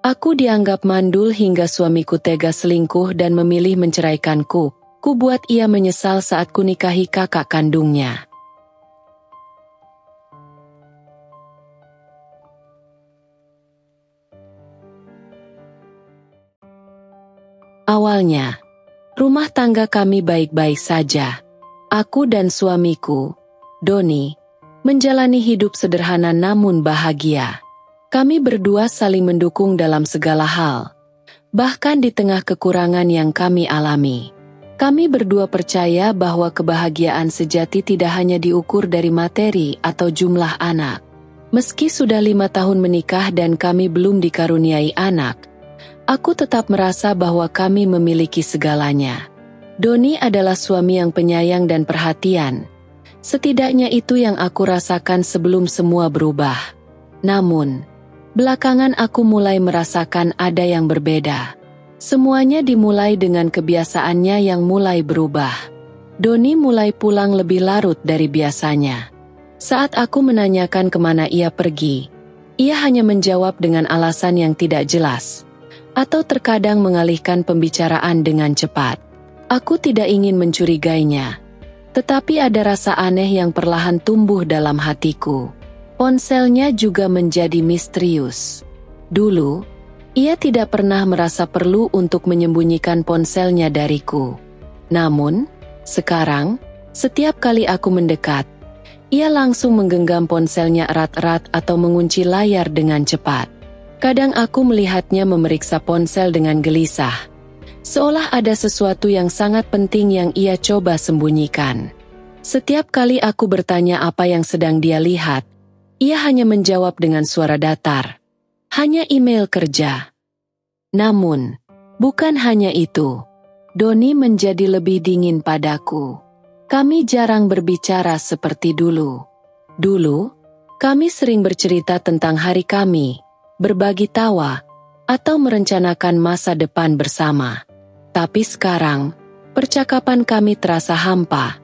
Aku dianggap mandul hingga suamiku tega selingkuh dan memilih menceraikanku. Ku buat ia menyesal saat ku nikahi kakak kandungnya. Awalnya, rumah tangga kami baik-baik saja. Aku dan suamiku, Doni, menjalani hidup sederhana namun bahagia. Kami berdua saling mendukung dalam segala hal, bahkan di tengah kekurangan yang kami alami. Kami berdua percaya bahwa kebahagiaan sejati tidak hanya diukur dari materi atau jumlah anak. Meski sudah 5 tahun menikah dan kami belum dikaruniai anak, aku tetap merasa bahwa kami memiliki segalanya. Doni adalah suami yang penyayang dan perhatian. Setidaknya itu yang aku rasakan sebelum semua berubah. Namun, belakangan aku mulai merasakan ada yang berbeda. Semuanya dimulai dengan kebiasaannya yang mulai berubah. Doni mulai pulang lebih larut dari biasanya. Saat aku menanyakan kemana ia pergi, ia hanya menjawab dengan alasan yang tidak jelas, atau terkadang mengalihkan pembicaraan dengan cepat. Aku tidak ingin mencurigainya, tetapi ada rasa aneh yang perlahan tumbuh dalam hatiku. Ponselnya juga menjadi misterius. Dulu, ia tidak pernah merasa perlu untuk menyembunyikan ponselnya dariku. Namun, sekarang, setiap kali aku mendekat, ia langsung menggenggam ponselnya erat-erat atau mengunci layar dengan cepat. Kadang aku melihatnya memeriksa ponsel dengan gelisah, seolah ada sesuatu yang sangat penting yang ia coba sembunyikan. Setiap kali aku bertanya apa yang sedang dia lihat, ia hanya menjawab dengan suara datar, "Hanya email kerja." Namun, bukan hanya itu. Doni menjadi lebih dingin padaku. Kami jarang berbicara seperti dulu. Dulu, kami sering bercerita tentang hari kami, berbagi tawa, atau merencanakan masa depan bersama. Tapi sekarang, percakapan kami terasa hampa.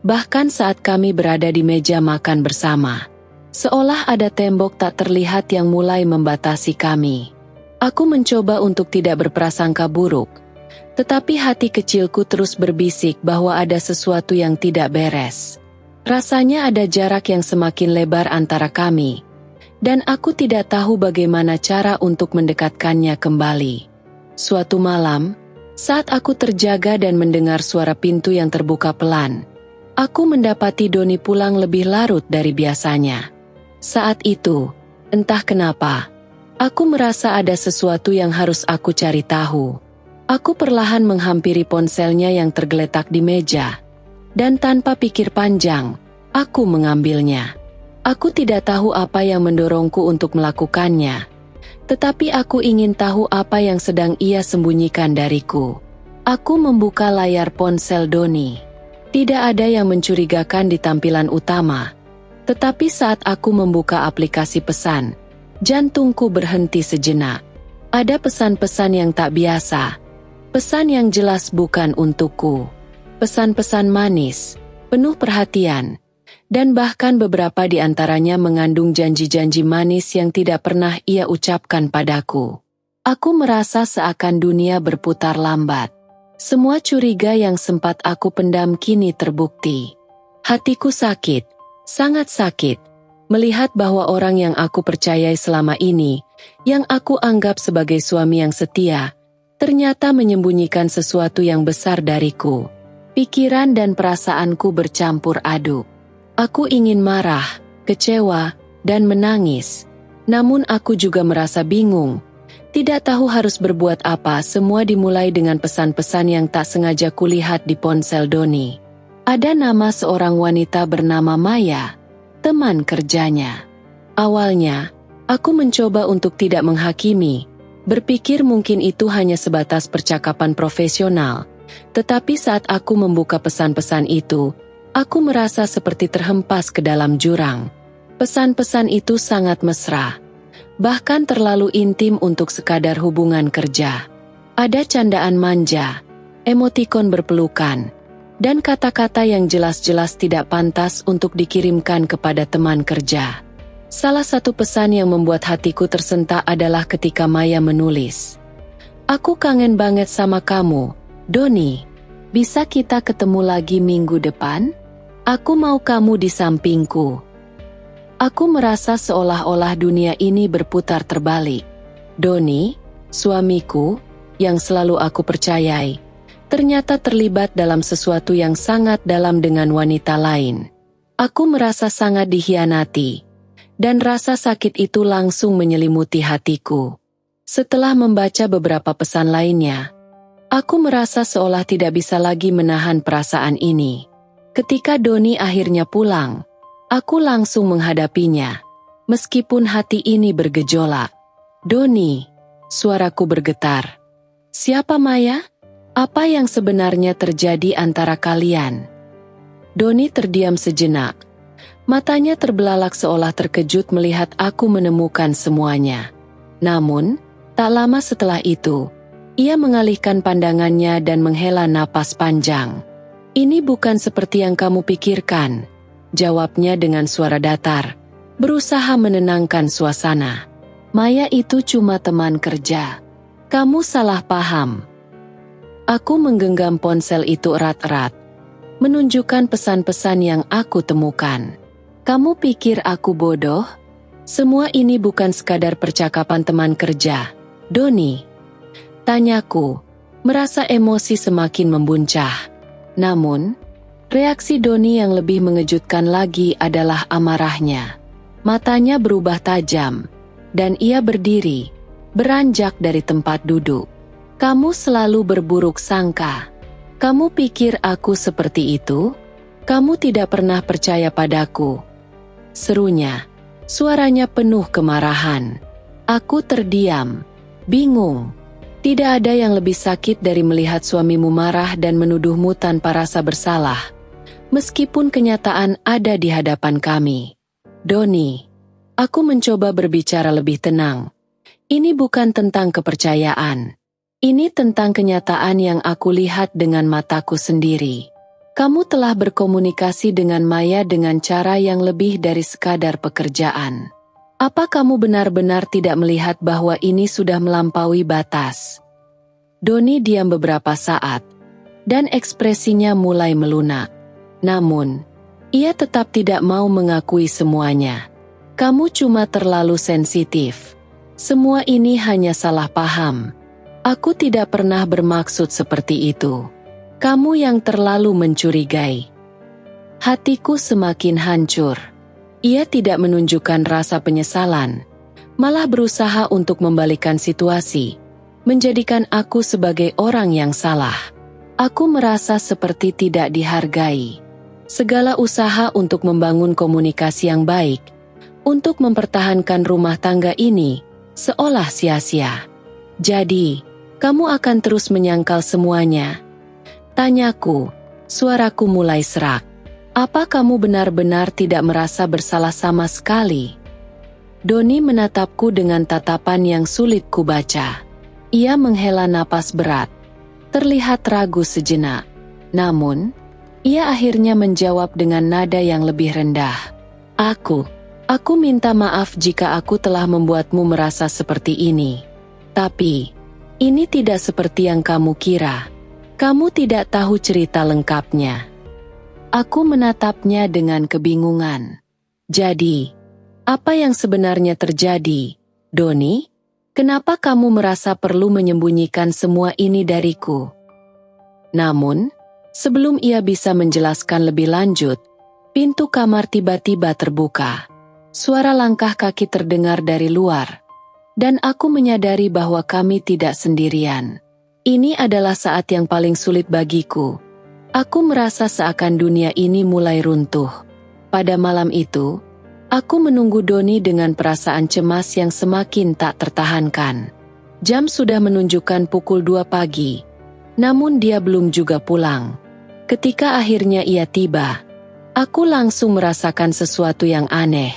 Bahkan saat kami berada di meja makan bersama, seolah ada tembok tak terlihat yang mulai membatasi kami. Aku mencoba untuk tidak berprasangka buruk, tetapi hati kecilku terus berbisik bahwa ada sesuatu yang tidak beres. Rasanya ada jarak yang semakin lebar antara kami, dan aku tidak tahu bagaimana cara untuk mendekatkannya kembali. Suatu malam, saat aku terjaga dan mendengar suara pintu yang terbuka pelan, aku mendapati Doni pulang lebih larut dari biasanya. Saat itu, entah kenapa, aku merasa ada sesuatu yang harus aku cari tahu. Aku perlahan menghampiri ponselnya yang tergeletak di meja, dan tanpa pikir panjang, aku mengambilnya. Aku tidak tahu apa yang mendorongku untuk melakukannya, tetapi aku ingin tahu apa yang sedang ia sembunyikan dariku. Aku membuka layar ponsel Doni. Tidak ada yang mencurigakan di tampilan utama, tetapi saat aku membuka aplikasi pesan, jantungku berhenti sejenak. Ada pesan-pesan yang tak biasa. Pesan yang jelas bukan untukku. Pesan-pesan manis, penuh perhatian, dan bahkan beberapa di antaranya mengandung janji-janji manis yang tidak pernah ia ucapkan padaku. Aku merasa seakan dunia berputar lambat. Semua curiga yang sempat aku pendam kini terbukti. Hatiku sakit, sangat sakit, melihat bahwa orang yang aku percayai selama ini, yang aku anggap sebagai suami yang setia, ternyata menyembunyikan sesuatu yang besar dariku. Pikiran dan perasaanku bercampur aduk. Aku ingin marah, kecewa, dan menangis. Namun aku juga merasa bingung. Tidak tahu harus berbuat apa. Semua dimulai dengan pesan-pesan yang tak sengaja kulihat di ponsel Doni. Ada nama seorang wanita bernama Maya, teman kerjanya. Awalnya, aku mencoba untuk tidak menghakimi, berpikir mungkin itu hanya sebatas percakapan profesional. Tetapi saat aku membuka pesan-pesan itu, aku merasa seperti terhempas ke dalam jurang. Pesan-pesan itu sangat mesra, bahkan terlalu intim untuk sekadar hubungan kerja. Ada candaan manja, emotikon berpelukan, dan kata-kata yang jelas-jelas tidak pantas untuk dikirimkan kepada teman kerja. Salah satu pesan yang membuat hatiku tersentak adalah ketika Maya menulis, "Aku kangen banget sama kamu, Doni. Bisa kita ketemu lagi minggu depan? Aku mau kamu di sampingku." Aku merasa seolah-olah dunia ini berputar terbalik. Doni, suamiku, yang selalu aku percayai, ternyata terlibat dalam sesuatu yang sangat dalam dengan wanita lain. Aku merasa sangat dikhianati, dan rasa sakit itu langsung menyelimuti hatiku. Setelah membaca beberapa pesan lainnya, aku merasa seolah tidak bisa lagi menahan perasaan ini. Ketika Doni akhirnya pulang, aku langsung menghadapinya. Meskipun hati ini bergejolak. "Doni," suaraku bergetar. "Siapa Maya? Apa yang sebenarnya terjadi antara kalian?" Doni terdiam sejenak. Matanya terbelalak seolah terkejut melihat aku menemukan semuanya. Namun, tak lama setelah itu, ia mengalihkan pandangannya dan menghela napas panjang. "Ini bukan seperti yang kamu pikirkan," jawabnya dengan suara datar, berusaha menenangkan suasana. "Maya itu cuma teman kerja. Kamu salah paham." Aku menggenggam ponsel itu erat-erat, menunjukkan pesan-pesan yang aku temukan. "Kamu pikir aku bodoh? Semua ini bukan sekadar percakapan teman kerja, Doni," tanyaku, merasa emosi semakin membuncah. Namun, reaksi Doni yang lebih mengejutkan lagi adalah amarahnya. Matanya berubah tajam, dan ia berdiri, beranjak dari tempat duduk. "Kamu selalu berburuk sangka. Kamu pikir aku seperti itu? Kamu tidak pernah percaya padaku," serunya. Suaranya penuh kemarahan. Aku terdiam, bingung. Tidak ada yang lebih sakit dari melihat suamimu marah dan menuduhmu tanpa rasa bersalah, meskipun kenyataan ada di hadapan kami. "Doni," aku mencoba berbicara lebih tenang. "Ini bukan tentang kepercayaan. Ini tentang kenyataan yang aku lihat dengan mataku sendiri. Kamu telah berkomunikasi dengan Maya dengan cara yang lebih dari sekadar pekerjaan. Apa kamu benar-benar tidak melihat bahwa ini sudah melampaui batas?" Doni diam beberapa saat, dan ekspresinya mulai melunak. Namun, ia tetap tidak mau mengakui semuanya. "Kamu cuma terlalu sensitif. Semua ini hanya salah paham. Aku tidak pernah bermaksud seperti itu. Kamu yang terlalu mencurigai." Hatiku semakin hancur. Ia tidak menunjukkan rasa penyesalan, malah berusaha untuk membalikkan situasi, menjadikan aku sebagai orang yang salah. Aku merasa seperti tidak dihargai. Segala usaha untuk membangun komunikasi yang baik, untuk mempertahankan rumah tangga ini, seolah sia-sia. "Jadi, kamu akan terus menyangkal semuanya?" tanyaku, suaraku mulai serak. "Apa kamu benar-benar tidak merasa bersalah sama sekali?" Doni menatapku dengan tatapan yang sulit kubaca. Ia menghela napas berat, terlihat ragu sejenak. Namun, ia akhirnya menjawab dengan nada yang lebih rendah. Aku minta maaf jika aku telah membuatmu merasa seperti ini. Tapi, ini tidak seperti yang kamu kira. Kamu tidak tahu cerita lengkapnya." Aku menatapnya dengan kebingungan. "Jadi, apa yang sebenarnya terjadi, Doni? Kenapa kamu merasa perlu menyembunyikan semua ini dariku?" Namun, sebelum ia bisa menjelaskan lebih lanjut, pintu kamar tiba-tiba terbuka. Suara langkah kaki terdengar dari luar, dan aku menyadari bahwa kami tidak sendirian. Ini adalah saat yang paling sulit bagiku. Aku merasa seakan dunia ini mulai runtuh. Pada malam itu, aku menunggu Doni dengan perasaan cemas yang semakin tak tertahankan. Jam sudah menunjukkan pukul 2 pagi, namun dia belum juga pulang. Ketika akhirnya ia tiba, aku langsung merasakan sesuatu yang aneh.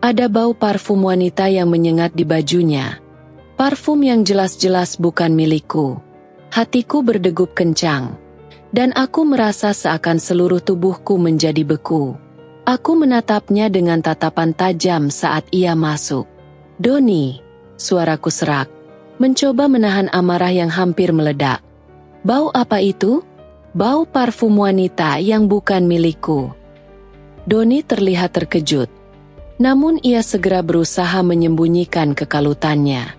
Ada bau parfum wanita yang menyengat di bajunya. Parfum yang jelas-jelas bukan milikku. Hatiku berdegup kencang, dan aku merasa seakan seluruh tubuhku menjadi beku. Aku menatapnya dengan tatapan tajam saat ia masuk. "Doni," suaraku serak, mencoba menahan amarah yang hampir meledak. "Bau apa itu?" "Bau parfum wanita yang bukan milikku." Doni terlihat terkejut. Namun ia segera berusaha menyembunyikan kekalutannya.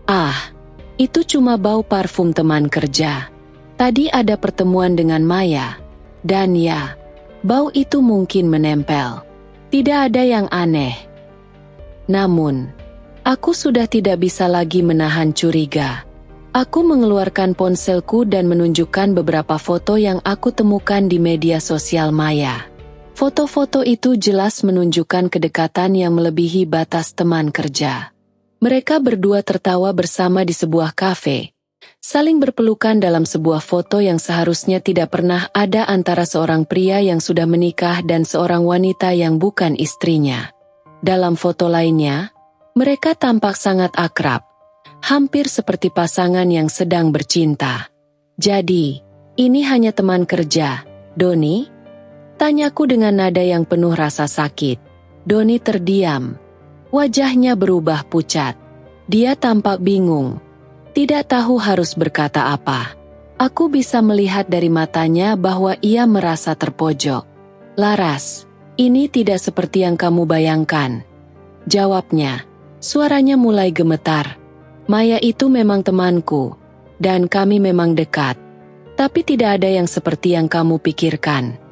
"Ah, itu cuma bau parfum teman kerja. Tadi ada pertemuan dengan Maya. Dan ya, bau itu mungkin menempel. Tidak ada yang aneh." Namun, aku sudah tidak bisa lagi menahan curiga. Aku mengeluarkan ponselku dan menunjukkan beberapa foto yang aku temukan di media sosial Maya. Foto-foto itu jelas menunjukkan kedekatan yang melebihi batas teman kerja. Mereka berdua tertawa bersama di sebuah kafe, saling berpelukan dalam sebuah foto yang seharusnya tidak pernah ada antara seorang pria yang sudah menikah dan seorang wanita yang bukan istrinya. Dalam foto lainnya, mereka tampak sangat akrab, hampir seperti pasangan yang sedang bercinta. "Jadi, ini hanya teman kerja, Doni?" tanyaku dengan nada yang penuh rasa sakit. Doni terdiam. Wajahnya berubah pucat. Dia tampak bingung, tidak tahu harus berkata apa. Aku bisa melihat dari matanya bahwa ia merasa terpojok. "Laras, ini tidak seperti yang kamu bayangkan," jawabnya. Suaranya mulai gemetar. "Maya itu memang temanku, dan kami memang dekat. Tapi tidak ada yang seperti yang kamu pikirkan."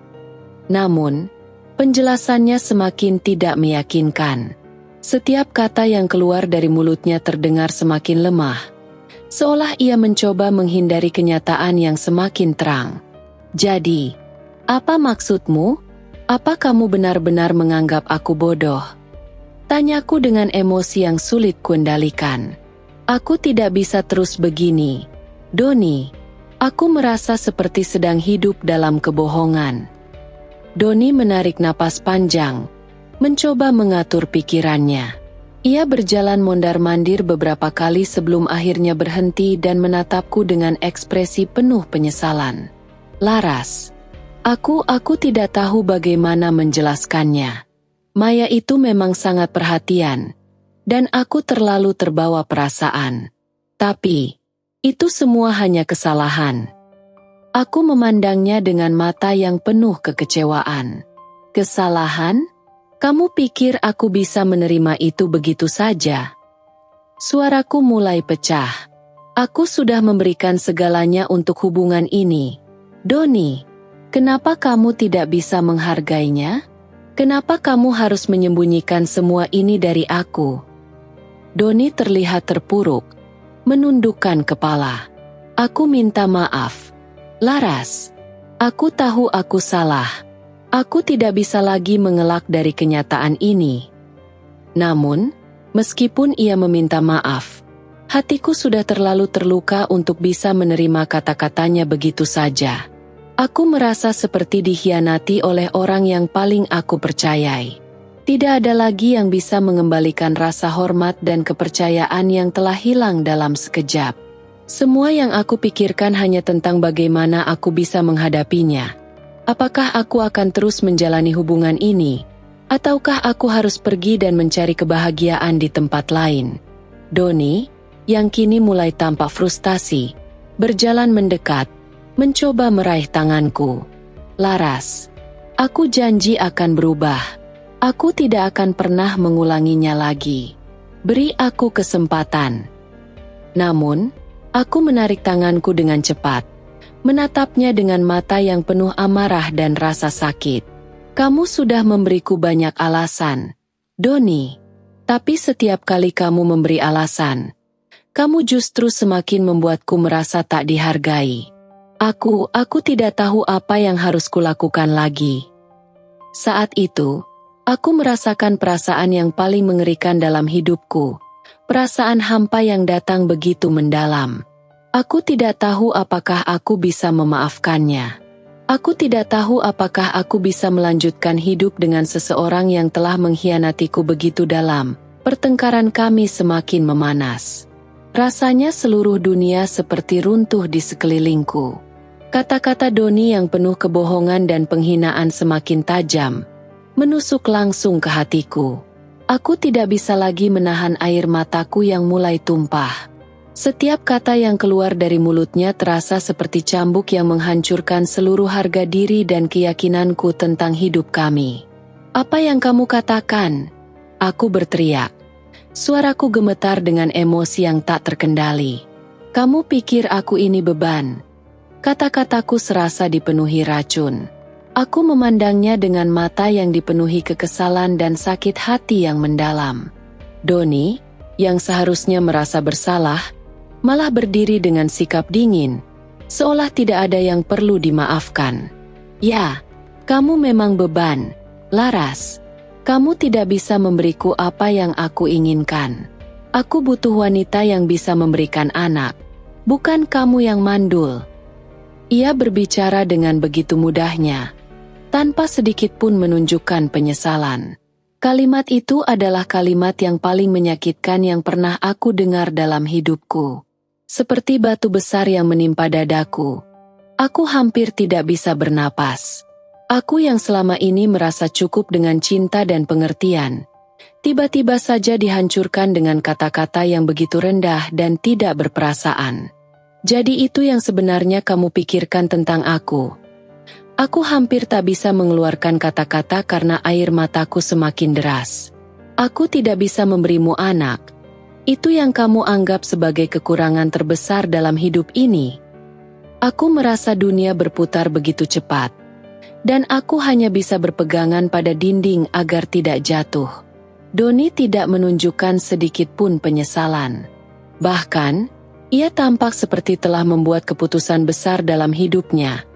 Namun, penjelasannya semakin tidak meyakinkan. Setiap kata yang keluar dari mulutnya terdengar semakin lemah, seolah ia mencoba menghindari kenyataan yang semakin terang. "Jadi, apa maksudmu? Apa kamu benar-benar menganggap aku bodoh?" tanyaku dengan emosi yang sulit kuendalikan. "Aku tidak bisa terus begini, Doni. Aku merasa seperti sedang hidup dalam kebohongan." Doni menarik napas panjang, mencoba mengatur pikirannya. Ia berjalan mondar-mandir beberapa kali sebelum akhirnya berhenti dan menatapku dengan ekspresi penuh penyesalan. "Laras, aku tidak tahu bagaimana menjelaskannya. Maya itu memang sangat perhatian, dan aku terlalu terbawa perasaan. Tapi, itu semua hanya kesalahan." Aku memandangnya dengan mata yang penuh kekecewaan. "Kesalahan? Kamu pikir aku bisa menerima itu begitu saja?" Suaraku mulai pecah. "Aku sudah memberikan segalanya untuk hubungan ini. Doni, kenapa kamu tidak bisa menghargainya? Kenapa kamu harus menyembunyikan semua ini dari aku?" Doni terlihat terpuruk, menundukkan kepala. "Aku minta maaf. Laras, aku tahu aku salah. Aku tidak bisa lagi mengelak dari kenyataan ini." Namun, meskipun ia meminta maaf, hatiku sudah terlalu terluka untuk bisa menerima kata-katanya begitu saja. Aku merasa seperti dikhianati oleh orang yang paling aku percayai. Tidak ada lagi yang bisa mengembalikan rasa hormat dan kepercayaan yang telah hilang dalam sekejap. Semua yang aku pikirkan hanya tentang bagaimana aku bisa menghadapinya. Apakah aku akan terus menjalani hubungan ini? Ataukah aku harus pergi dan mencari kebahagiaan di tempat lain? Doni, yang kini mulai tampak frustasi, berjalan mendekat, mencoba meraih tanganku. "Laras, aku janji akan berubah. Aku tidak akan pernah mengulanginya lagi. Beri aku kesempatan." Namun, aku menarik tanganku dengan cepat, menatapnya dengan mata yang penuh amarah dan rasa sakit. "Kamu sudah memberiku banyak alasan, Doni. Tapi setiap kali kamu memberi alasan, kamu justru semakin membuatku merasa tak dihargai. Aku tidak tahu apa yang harus kulakukan lagi." Saat itu, aku merasakan perasaan yang paling mengerikan dalam hidupku. Perasaan hampa yang datang begitu mendalam. Aku tidak tahu apakah aku bisa memaafkannya. Aku tidak tahu apakah aku bisa melanjutkan hidup dengan seseorang yang telah mengkhianatiku begitu dalam. Pertengkaran kami semakin memanas. Rasanya seluruh dunia seperti runtuh di sekelilingku. Kata-kata Doni yang penuh kebohongan dan penghinaan semakin tajam, menusuk langsung ke hatiku. Aku tidak bisa lagi menahan air mataku yang mulai tumpah. Setiap kata yang keluar dari mulutnya terasa seperti cambuk yang menghancurkan seluruh harga diri dan keyakinanku tentang hidup kami. "Apa yang kamu katakan?" Aku berteriak. Suaraku gemetar dengan emosi yang tak terkendali. "Kamu pikir aku ini beban?" Kata-kataku serasa dipenuhi racun. Aku memandangnya dengan mata yang dipenuhi kekesalan dan sakit hati yang mendalam. Doni, yang seharusnya merasa bersalah, malah berdiri dengan sikap dingin, seolah tidak ada yang perlu dimaafkan. "Ya, kamu memang beban, Laras. Kamu tidak bisa memberiku apa yang aku inginkan. Aku butuh wanita yang bisa memberikan anak, bukan kamu yang mandul." Ia berbicara dengan begitu mudahnya, tanpa sedikit pun menunjukkan penyesalan. Kalimat itu adalah kalimat yang paling menyakitkan yang pernah aku dengar dalam hidupku. Seperti batu besar yang menimpa dadaku. Aku hampir tidak bisa bernapas. Aku yang selama ini merasa cukup dengan cinta dan pengertian, tiba-tiba saja dihancurkan dengan kata-kata yang begitu rendah dan tidak berperasaan. "Jadi itu yang sebenarnya kamu pikirkan tentang aku?" Aku hampir tak bisa mengeluarkan kata-kata karena air mataku semakin deras. "Aku tidak bisa memberimu anak. Itu yang kamu anggap sebagai kekurangan terbesar dalam hidup ini." Aku merasa dunia berputar begitu cepat, dan aku hanya bisa berpegangan pada dinding agar tidak jatuh. Doni tidak menunjukkan sedikit pun penyesalan. Bahkan, ia tampak seperti telah membuat keputusan besar dalam hidupnya,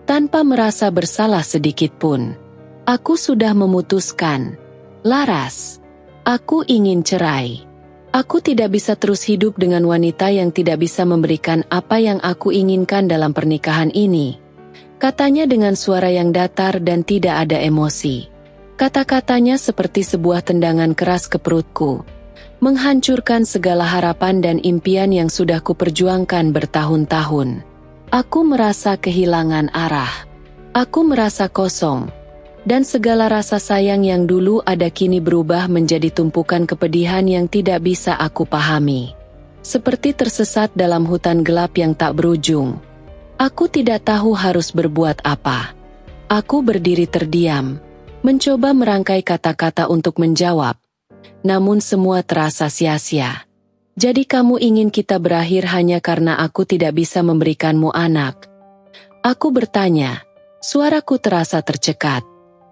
tanpa merasa bersalah sedikit pun. "Aku sudah memutuskan, Laras. Aku ingin cerai. Aku tidak bisa terus hidup dengan wanita yang tidak bisa memberikan apa yang aku inginkan dalam pernikahan ini," katanya dengan suara yang datar dan tidak ada emosi. Kata-katanya seperti sebuah tendangan keras ke perutku, menghancurkan segala harapan dan impian yang sudah kuperjuangkan bertahun-tahun. Aku merasa kehilangan arah. Aku merasa kosong. Dan segala rasa sayang yang dulu ada kini berubah menjadi tumpukan kepedihan yang tidak bisa aku pahami. Seperti tersesat dalam hutan gelap yang tak berujung. Aku tidak tahu harus berbuat apa. Aku berdiri terdiam, mencoba merangkai kata-kata untuk menjawab. Namun semua terasa sia-sia. "Jadi kamu ingin kita berakhir hanya karena aku tidak bisa memberikanmu anak?" Aku bertanya. Suaraku terasa tercekat.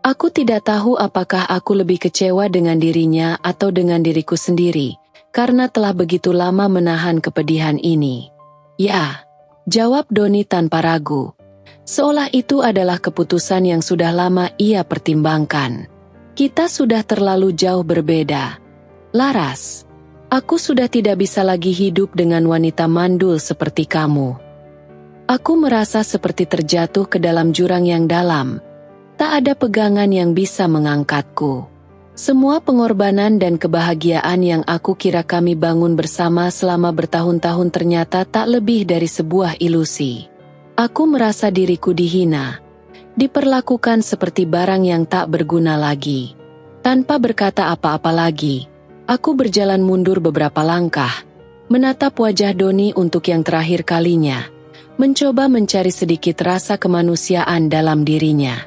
Aku tidak tahu apakah aku lebih kecewa dengan dirinya atau dengan diriku sendiri, karena telah begitu lama menahan kepedihan ini. "Ya," jawab Doni tanpa ragu. Seolah itu adalah keputusan yang sudah lama ia pertimbangkan. "Kita sudah terlalu jauh berbeda, Laras. Aku sudah tidak bisa lagi hidup dengan wanita mandul seperti kamu." Aku merasa seperti terjatuh ke dalam jurang yang dalam. Tak ada pegangan yang bisa mengangkatku. Semua pengorbanan dan kebahagiaan yang aku kira kami bangun bersama selama bertahun-tahun ternyata tak lebih dari sebuah ilusi. Aku merasa diriku dihina, diperlakukan seperti barang yang tak berguna lagi. Tanpa berkata apa-apa lagi, aku berjalan mundur beberapa langkah, menatap wajah Doni untuk yang terakhir kalinya, mencoba mencari sedikit rasa kemanusiaan dalam dirinya.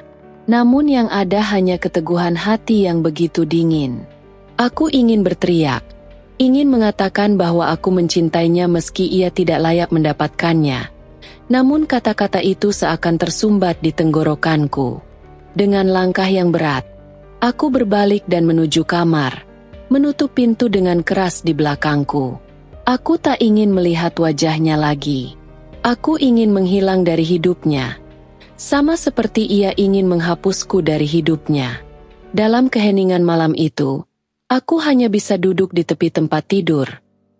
Namun yang ada hanya keteguhan hati yang begitu dingin. Aku ingin berteriak, ingin mengatakan bahwa aku mencintainya meski ia tidak layak mendapatkannya. Namun kata-kata itu seakan tersumbat di tenggorokanku. Dengan langkah yang berat, aku berbalik dan menuju kamar, menutup pintu dengan keras di belakangku. Aku tak ingin melihat wajahnya lagi. Aku ingin menghilang dari hidupnya. Sama seperti ia ingin menghapusku dari hidupnya. Dalam keheningan malam itu, aku hanya bisa duduk di tepi tempat tidur,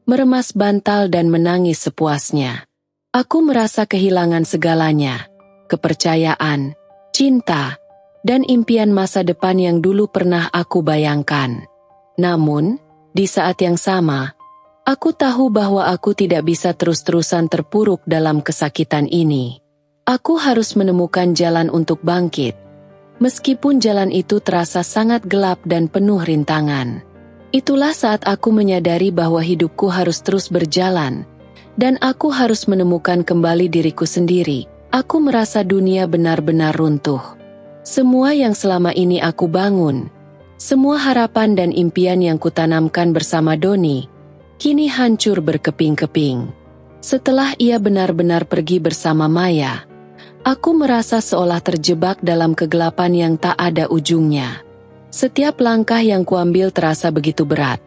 meremas bantal dan menangis sepuasnya. Aku merasa kehilangan segalanya, kepercayaan, cinta, dan impian masa depan yang dulu pernah aku bayangkan. Namun, di saat yang sama, aku tahu bahwa aku tidak bisa terus-terusan terpuruk dalam kesakitan ini. Aku harus menemukan jalan untuk bangkit. Meskipun jalan itu terasa sangat gelap dan penuh rintangan. Itulah saat aku menyadari bahwa hidupku harus terus berjalan, dan aku harus menemukan kembali diriku sendiri. Aku merasa dunia benar-benar runtuh. Semua yang selama ini aku bangun, semua harapan dan impian yang kutanamkan bersama Doni, kini hancur berkeping-keping. Setelah ia benar-benar pergi bersama Maya, aku merasa seolah terjebak dalam kegelapan yang tak ada ujungnya. Setiap langkah yang kuambil terasa begitu berat.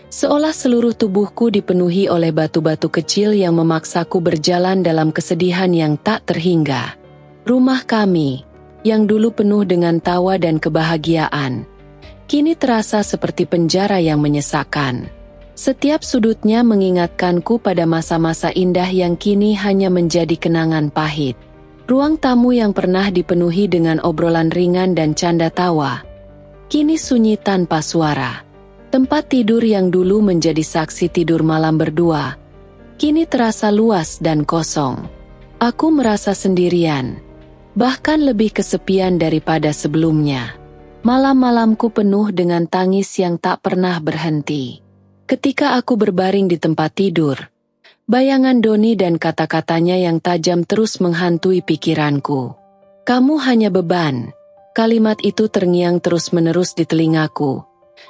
Seolah seluruh tubuhku dipenuhi oleh batu-batu kecil yang memaksaku berjalan dalam kesedihan yang tak terhingga. Rumah kami, yang dulu penuh dengan tawa dan kebahagiaan, kini terasa seperti penjara yang menyesakkan. Setiap sudutnya mengingatkanku pada masa-masa indah yang kini hanya menjadi kenangan pahit. Ruang tamu yang pernah dipenuhi dengan obrolan ringan dan canda tawa, kini sunyi tanpa suara. Tempat tidur yang dulu menjadi saksi tidur malam berdua, kini terasa luas dan kosong. Aku merasa sendirian, bahkan lebih kesepian daripada sebelumnya. Malam-malamku penuh dengan tangis yang tak pernah berhenti. Ketika aku berbaring di tempat tidur, bayangan Doni dan kata-katanya yang tajam terus menghantui pikiranku. "Kamu hanya beban." Kalimat itu terngiang terus-menerus di telingaku,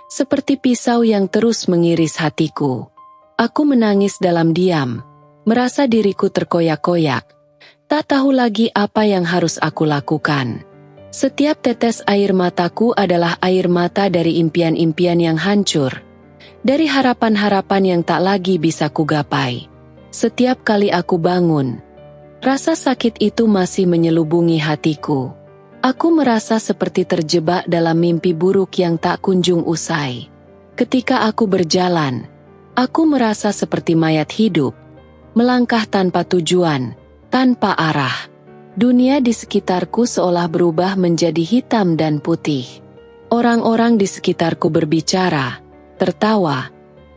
seperti pisau yang terus mengiris hatiku. Aku menangis dalam diam, merasa diriku terkoyak-koyak, tak tahu lagi apa yang harus aku lakukan. Setiap tetes air mataku adalah air mata dari impian-impian yang hancur, dari harapan-harapan yang tak lagi bisa kugapai. Setiap kali aku bangun, rasa sakit itu masih menyelubungi hatiku. Aku merasa seperti terjebak dalam mimpi buruk yang tak kunjung usai. Ketika aku berjalan, aku merasa seperti mayat hidup, melangkah tanpa tujuan, tanpa arah. Dunia di sekitarku seolah berubah menjadi hitam dan putih. Orang-orang di sekitarku berbicara, tertawa,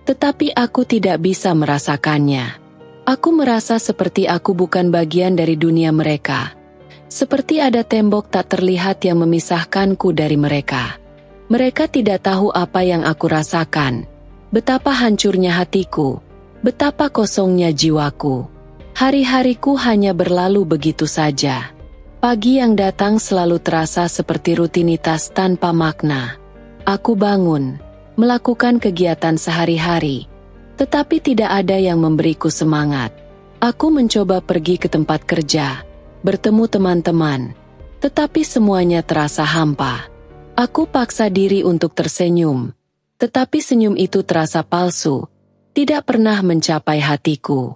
tetapi aku tidak bisa merasakannya. Aku merasa seperti aku bukan bagian dari dunia mereka. Seperti ada tembok tak terlihat yang memisahkanku dari mereka. Mereka tidak tahu apa yang aku rasakan, betapa hancurnya hatiku, betapa kosongnya jiwaku. Hari-hariku hanya berlalu begitu saja. Pagi yang datang selalu terasa seperti rutinitas tanpa makna. Aku bangun, melakukan kegiatan sehari-hari, tetapi tidak ada yang memberiku semangat. Aku mencoba pergi ke tempat kerja, bertemu teman-teman, tetapi semuanya terasa hampa. Aku paksa diri untuk tersenyum, tetapi senyum itu terasa palsu, tidak pernah mencapai hatiku.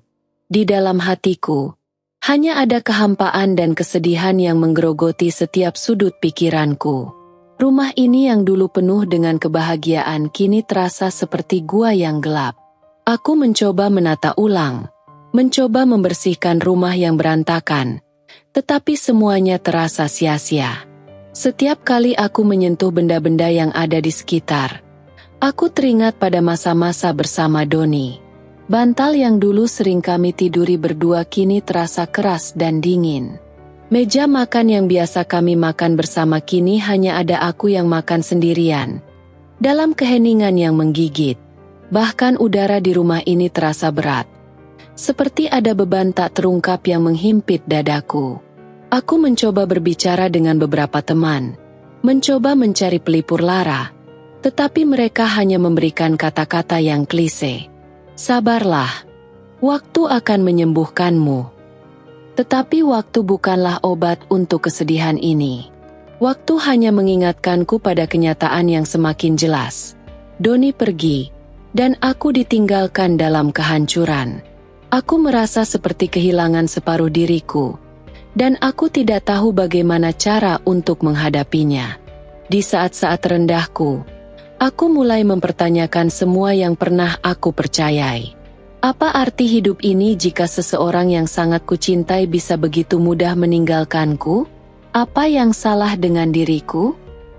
Di dalam hatiku, hanya ada kehampaan dan kesedihan yang menggerogoti setiap sudut pikiranku. Rumah ini yang dulu penuh dengan kebahagiaan kini terasa seperti gua yang gelap. Aku mencoba menata ulang, mencoba membersihkan rumah yang berantakan, tetapi semuanya terasa sia-sia. Setiap kali aku menyentuh benda-benda yang ada di sekitar, aku teringat pada masa-masa bersama Doni. Bantal yang dulu sering kami tiduri berdua kini terasa keras dan dingin. Meja makan yang biasa kami makan bersama kini hanya ada aku yang makan sendirian. Dalam keheningan yang menggigit, bahkan udara di rumah ini terasa berat. Seperti ada beban tak terungkap yang menghimpit dadaku. Aku mencoba berbicara dengan beberapa teman, mencoba mencari pelipur lara, tetapi mereka hanya memberikan kata-kata yang klise. Sabarlah, waktu akan menyembuhkanmu. Tetapi waktu bukanlah obat untuk kesedihan ini. Waktu hanya mengingatkanku pada kenyataan yang semakin jelas. Doni pergi, dan aku ditinggalkan dalam kehancuran. Aku merasa seperti kehilangan separuh diriku, dan aku tidak tahu bagaimana cara untuk menghadapinya. Di saat-saat rendahku, aku mulai mempertanyakan semua yang pernah aku percayai. Apa arti hidup ini jika seseorang yang sangat kucintai bisa begitu mudah meninggalkanku? Apa yang salah dengan diriku?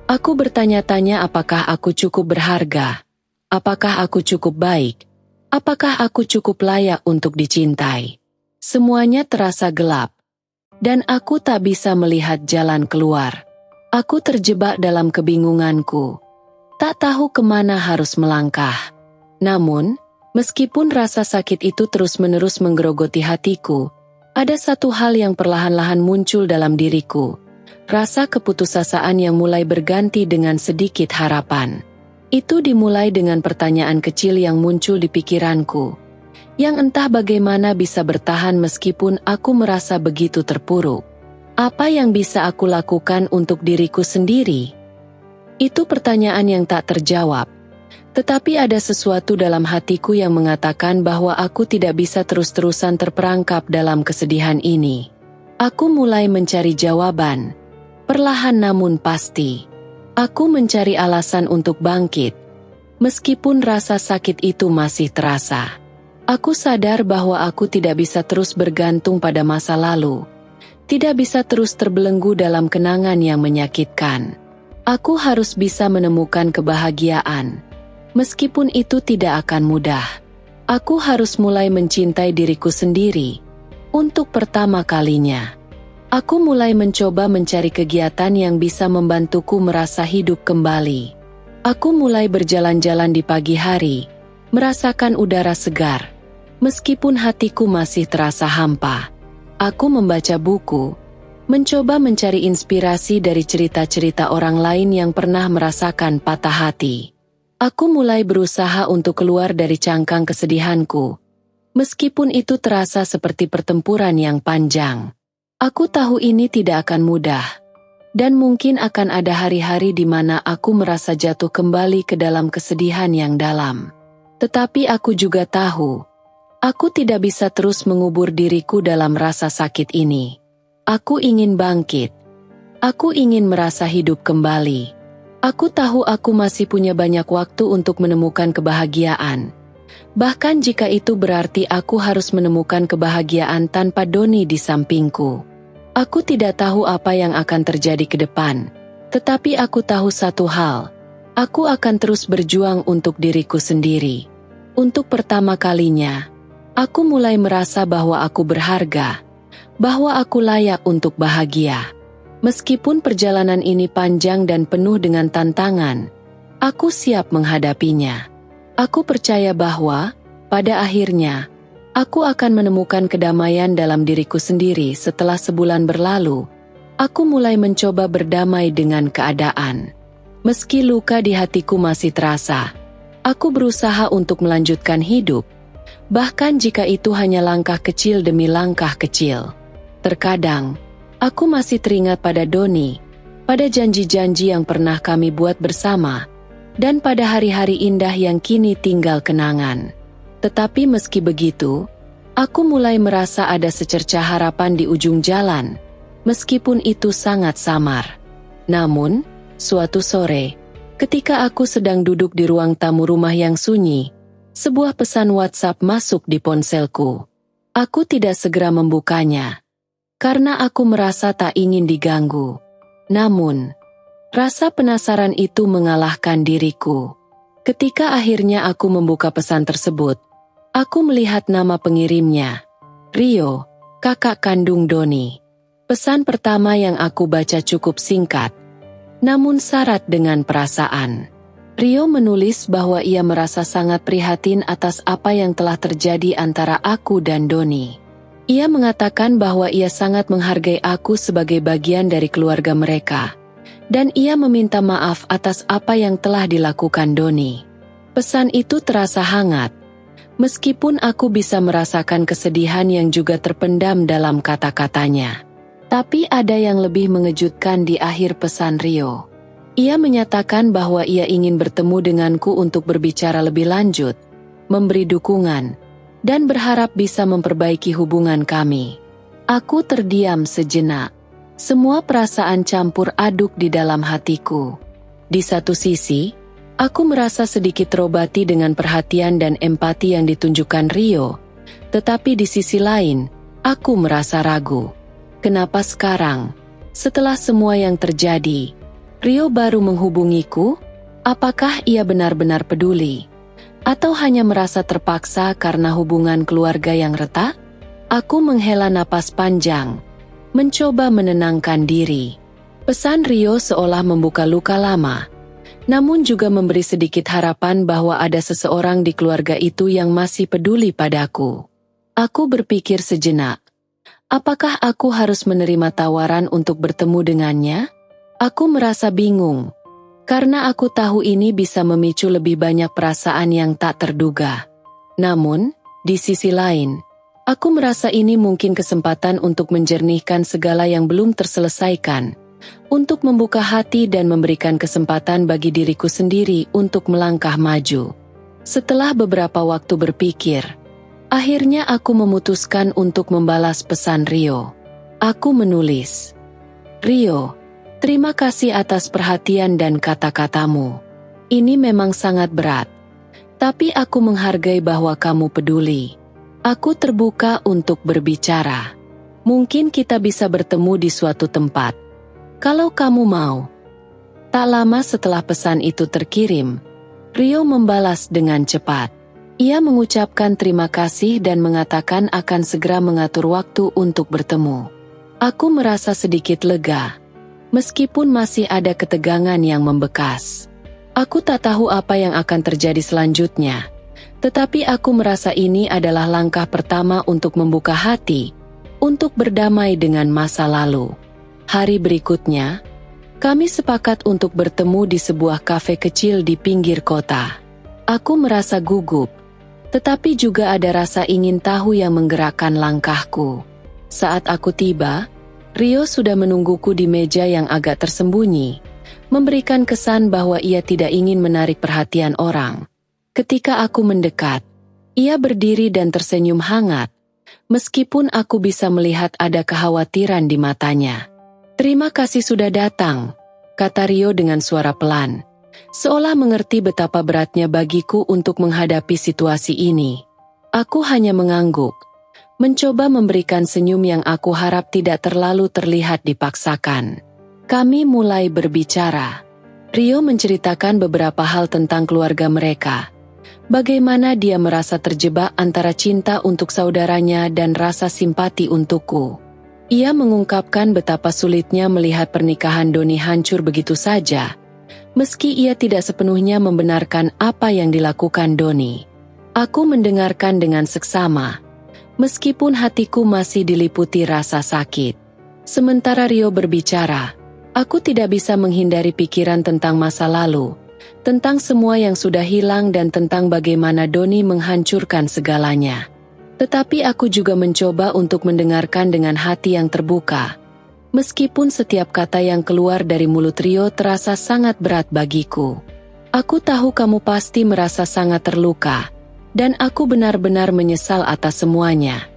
Aku bertanya-tanya apakah aku cukup berharga? Apakah aku cukup baik? Apakah aku cukup layak untuk dicintai? Semuanya terasa gelap, dan aku tak bisa melihat jalan keluar. Aku terjebak dalam kebingunganku. Tak tahu kemana harus melangkah. Namun, meskipun rasa sakit itu terus-menerus menggerogoti hatiku, ada satu hal yang perlahan-lahan muncul dalam diriku. Rasa keputusasaan yang mulai berganti dengan sedikit harapan. Itu dimulai dengan pertanyaan kecil yang muncul di pikiranku, yang entah bagaimana bisa bertahan meskipun aku merasa begitu terpuruk. Apa yang bisa aku lakukan untuk diriku sendiri? Itu pertanyaan yang tak terjawab. Tetapi ada sesuatu dalam hatiku yang mengatakan bahwa aku tidak bisa terus-terusan terperangkap dalam kesedihan ini. Aku mulai mencari jawaban. Perlahan namun pasti. Aku mencari alasan untuk bangkit. Meskipun rasa sakit itu masih terasa. Aku sadar bahwa aku tidak bisa terus bergantung pada masa lalu. Tidak bisa terus terbelenggu dalam kenangan yang menyakitkan. Aku harus bisa menemukan kebahagiaan. Meskipun itu tidak akan mudah. Aku harus mulai mencintai diriku sendiri. Untuk pertama kalinya. Aku mulai mencoba mencari kegiatan yang bisa membantuku merasa hidup kembali. Aku mulai berjalan-jalan di pagi hari, merasakan udara segar. Meskipun hatiku masih terasa hampa. Aku membaca buku, mencoba mencari inspirasi dari cerita-cerita orang lain yang pernah merasakan patah hati. Aku mulai berusaha untuk keluar dari cangkang kesedihanku. Meskipun itu terasa seperti pertempuran yang panjang. Aku tahu ini tidak akan mudah. Dan mungkin akan ada hari-hari di mana aku merasa jatuh kembali ke dalam kesedihan yang dalam. Tetapi aku juga tahu, aku tidak bisa terus mengubur diriku dalam rasa sakit ini. Aku ingin bangkit. Aku ingin merasa hidup kembali. Aku tahu aku masih punya banyak waktu untuk menemukan kebahagiaan. Bahkan jika itu berarti aku harus menemukan kebahagiaan tanpa Doni di sampingku. Aku tidak tahu apa yang akan terjadi ke depan. Tetapi aku tahu satu hal. Aku akan terus berjuang untuk diriku sendiri. Untuk pertama kalinya, aku mulai merasa bahwa aku berharga. Bahwa aku layak untuk bahagia. Meskipun perjalanan ini panjang dan penuh dengan tantangan, aku siap menghadapinya. Aku percaya bahwa, pada akhirnya, aku akan menemukan kedamaian dalam diriku sendiri. Setelah sebulan berlalu, aku mulai mencoba berdamai dengan keadaan. Meski luka di hatiku masih terasa, aku berusaha untuk melanjutkan hidup. Bahkan jika itu hanya langkah kecil demi langkah kecil. Terkadang, aku masih teringat pada Doni, pada janji-janji yang pernah kami buat bersama, dan pada hari-hari indah yang kini tinggal kenangan. Tetapi meski begitu, aku mulai merasa ada secercah harapan di ujung jalan, meskipun itu sangat samar. Namun, suatu sore, ketika aku sedang duduk di ruang tamu rumah yang sunyi, sebuah pesan WhatsApp masuk di ponselku. Aku tidak segera membukanya, karena aku merasa tak ingin diganggu. Namun, rasa penasaran itu mengalahkan diriku. Ketika akhirnya aku membuka pesan tersebut, aku melihat nama pengirimnya, Rio, kakak kandung Doni. Pesan pertama yang aku baca cukup singkat, namun syarat dengan perasaan. Rio menulis bahwa ia merasa sangat prihatin atas apa yang telah terjadi antara aku dan Doni. Ia mengatakan bahwa ia sangat menghargai aku sebagai bagian dari keluarga mereka, dan ia meminta maaf atas apa yang telah dilakukan Doni. Pesan itu terasa hangat. Meskipun aku bisa merasakan kesedihan yang juga terpendam dalam kata-katanya. Tapi ada yang lebih mengejutkan di akhir pesan Rio. Ia menyatakan bahwa ia ingin bertemu denganku untuk berbicara lebih lanjut, memberi dukungan, dan berharap bisa memperbaiki hubungan kami. Aku terdiam sejenak. Semua perasaan campur aduk di dalam hatiku. Di satu sisi, aku merasa sedikit terobati dengan perhatian dan empati yang ditunjukkan Rio. Tetapi di sisi lain, aku merasa ragu. Kenapa sekarang, setelah semua yang terjadi, Rio baru menghubungiku? Apakah ia benar-benar peduli? Atau hanya merasa terpaksa karena hubungan keluarga yang retak? Aku menghela napas panjang, mencoba menenangkan diri. Pesan Rio seolah membuka luka lama, namun juga memberi sedikit harapan bahwa ada seseorang di keluarga itu yang masih peduli padaku. Aku berpikir sejenak. Apakah aku harus menerima tawaran untuk bertemu dengannya? Aku merasa bingung, karena aku tahu ini bisa memicu lebih banyak perasaan yang tak terduga. Namun, di sisi lain, aku merasa ini mungkin kesempatan untuk menjernihkan segala yang belum terselesaikan, untuk membuka hati dan memberikan kesempatan bagi diriku sendiri untuk melangkah maju. Setelah beberapa waktu berpikir, akhirnya aku memutuskan untuk membalas pesan Rio. Aku menulis, "Rio, terima kasih atas perhatian dan kata-katamu. Ini memang sangat berat. Tapi aku menghargai bahwa kamu peduli. Aku terbuka untuk berbicara. Mungkin kita bisa bertemu di suatu tempat, kalau kamu mau." Tak lama setelah pesan itu terkirim, Rio membalas dengan cepat. Ia mengucapkan terima kasih dan mengatakan akan segera mengatur waktu untuk bertemu. Aku merasa sedikit lega, meskipun masih ada ketegangan yang membekas. Aku tak tahu apa yang akan terjadi selanjutnya, tetapi aku merasa ini adalah langkah pertama untuk membuka hati, untuk berdamai dengan masa lalu. Hari berikutnya, kami sepakat untuk bertemu di sebuah kafe kecil di pinggir kota. Aku merasa gugup, tetapi juga ada rasa ingin tahu yang menggerakkan langkahku. Saat aku tiba, Rio sudah menungguku di meja yang agak tersembunyi, memberikan kesan bahwa ia tidak ingin menarik perhatian orang. Ketika aku mendekat, ia berdiri dan tersenyum hangat, meskipun aku bisa melihat ada kekhawatiran di matanya. "Terima kasih sudah datang," kata Rio dengan suara pelan, seolah mengerti betapa beratnya bagiku untuk menghadapi situasi ini. Aku hanya mengangguk, mencoba memberikan senyum yang aku harap tidak terlalu terlihat dipaksakan. Kami mulai berbicara. Rio menceritakan beberapa hal tentang keluarga mereka. Bagaimana dia merasa terjebak antara cinta untuk saudaranya dan rasa simpati untukku. Ia mengungkapkan betapa sulitnya melihat pernikahan Doni hancur begitu saja, meski ia tidak sepenuhnya membenarkan apa yang dilakukan Doni. Aku mendengarkan dengan seksama, meskipun hatiku masih diliputi rasa sakit. Sementara Rio berbicara, aku tidak bisa menghindari pikiran tentang masa lalu, tentang semua yang sudah hilang dan tentang bagaimana Doni menghancurkan segalanya. Tetapi aku juga mencoba untuk mendengarkan dengan hati yang terbuka, meskipun setiap kata yang keluar dari mulut Rio terasa sangat berat bagiku. "Aku tahu kamu pasti merasa sangat terluka, dan aku benar-benar menyesal atas semuanya,"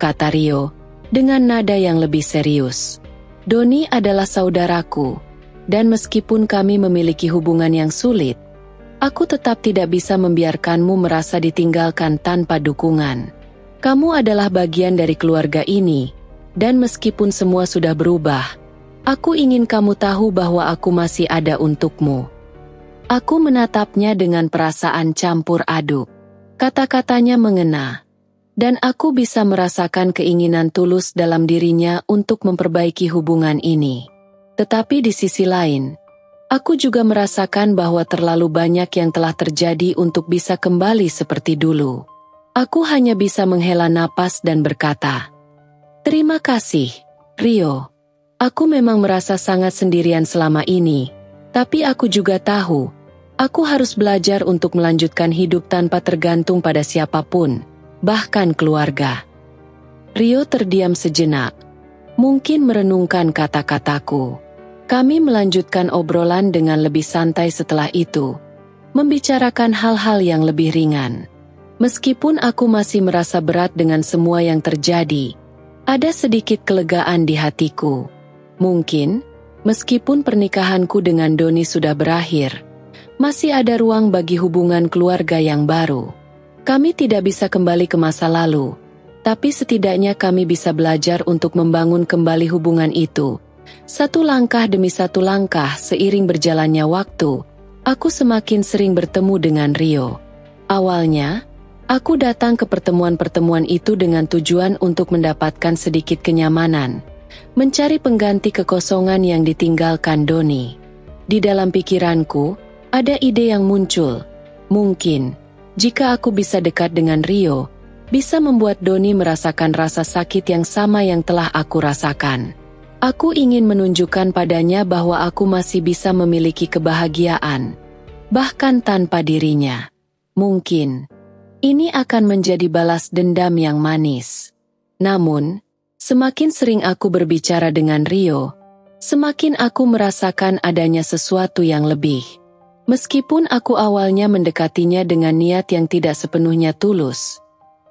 kata Rio, dengan nada yang lebih serius. "Doni adalah saudaraku, dan meskipun kami memiliki hubungan yang sulit, aku tetap tidak bisa membiarkanmu merasa ditinggalkan tanpa dukungan. Kamu adalah bagian dari keluarga ini, dan meskipun semua sudah berubah, aku ingin kamu tahu bahwa aku masih ada untukmu." Aku menatapnya dengan perasaan campur aduk. Kata-katanya mengena, dan aku bisa merasakan keinginan tulus dalam dirinya untuk memperbaiki hubungan ini. Tetapi di sisi lain, aku juga merasakan bahwa terlalu banyak yang telah terjadi untuk bisa kembali seperti dulu. Aku hanya bisa menghela napas dan berkata, "Terima kasih, Rio. Aku memang merasa sangat sendirian selama ini, tapi aku juga tahu, aku harus belajar untuk melanjutkan hidup tanpa tergantung pada siapapun, bahkan keluarga." Rio terdiam sejenak, mungkin merenungkan kata-kataku. Kami melanjutkan obrolan dengan lebih santai setelah itu, membicarakan hal-hal yang lebih ringan. Meskipun aku masih merasa berat dengan semua yang terjadi, ada sedikit kelegaan di hatiku. Mungkin, meskipun pernikahanku dengan Doni sudah berakhir, masih ada ruang bagi hubungan keluarga yang baru. Kami tidak bisa kembali ke masa lalu, tapi setidaknya kami bisa belajar untuk membangun kembali hubungan itu. Satu langkah demi satu langkah seiring berjalannya waktu, aku semakin sering bertemu dengan Rio. Awalnya, aku datang ke pertemuan-pertemuan itu dengan tujuan untuk mendapatkan sedikit kenyamanan, mencari pengganti kekosongan yang ditinggalkan Doni. Di dalam pikiranku, ada ide yang muncul. Mungkin, jika aku bisa dekat dengan Rio, bisa membuat Doni merasakan rasa sakit yang sama yang telah aku rasakan. Aku ingin menunjukkan padanya bahwa aku masih bisa memiliki kebahagiaan, bahkan tanpa dirinya. Mungkin, ini akan menjadi balas dendam yang manis. Namun, semakin sering aku berbicara dengan Rio, semakin aku merasakan adanya sesuatu yang lebih. Meskipun aku awalnya mendekatinya dengan niat yang tidak sepenuhnya tulus,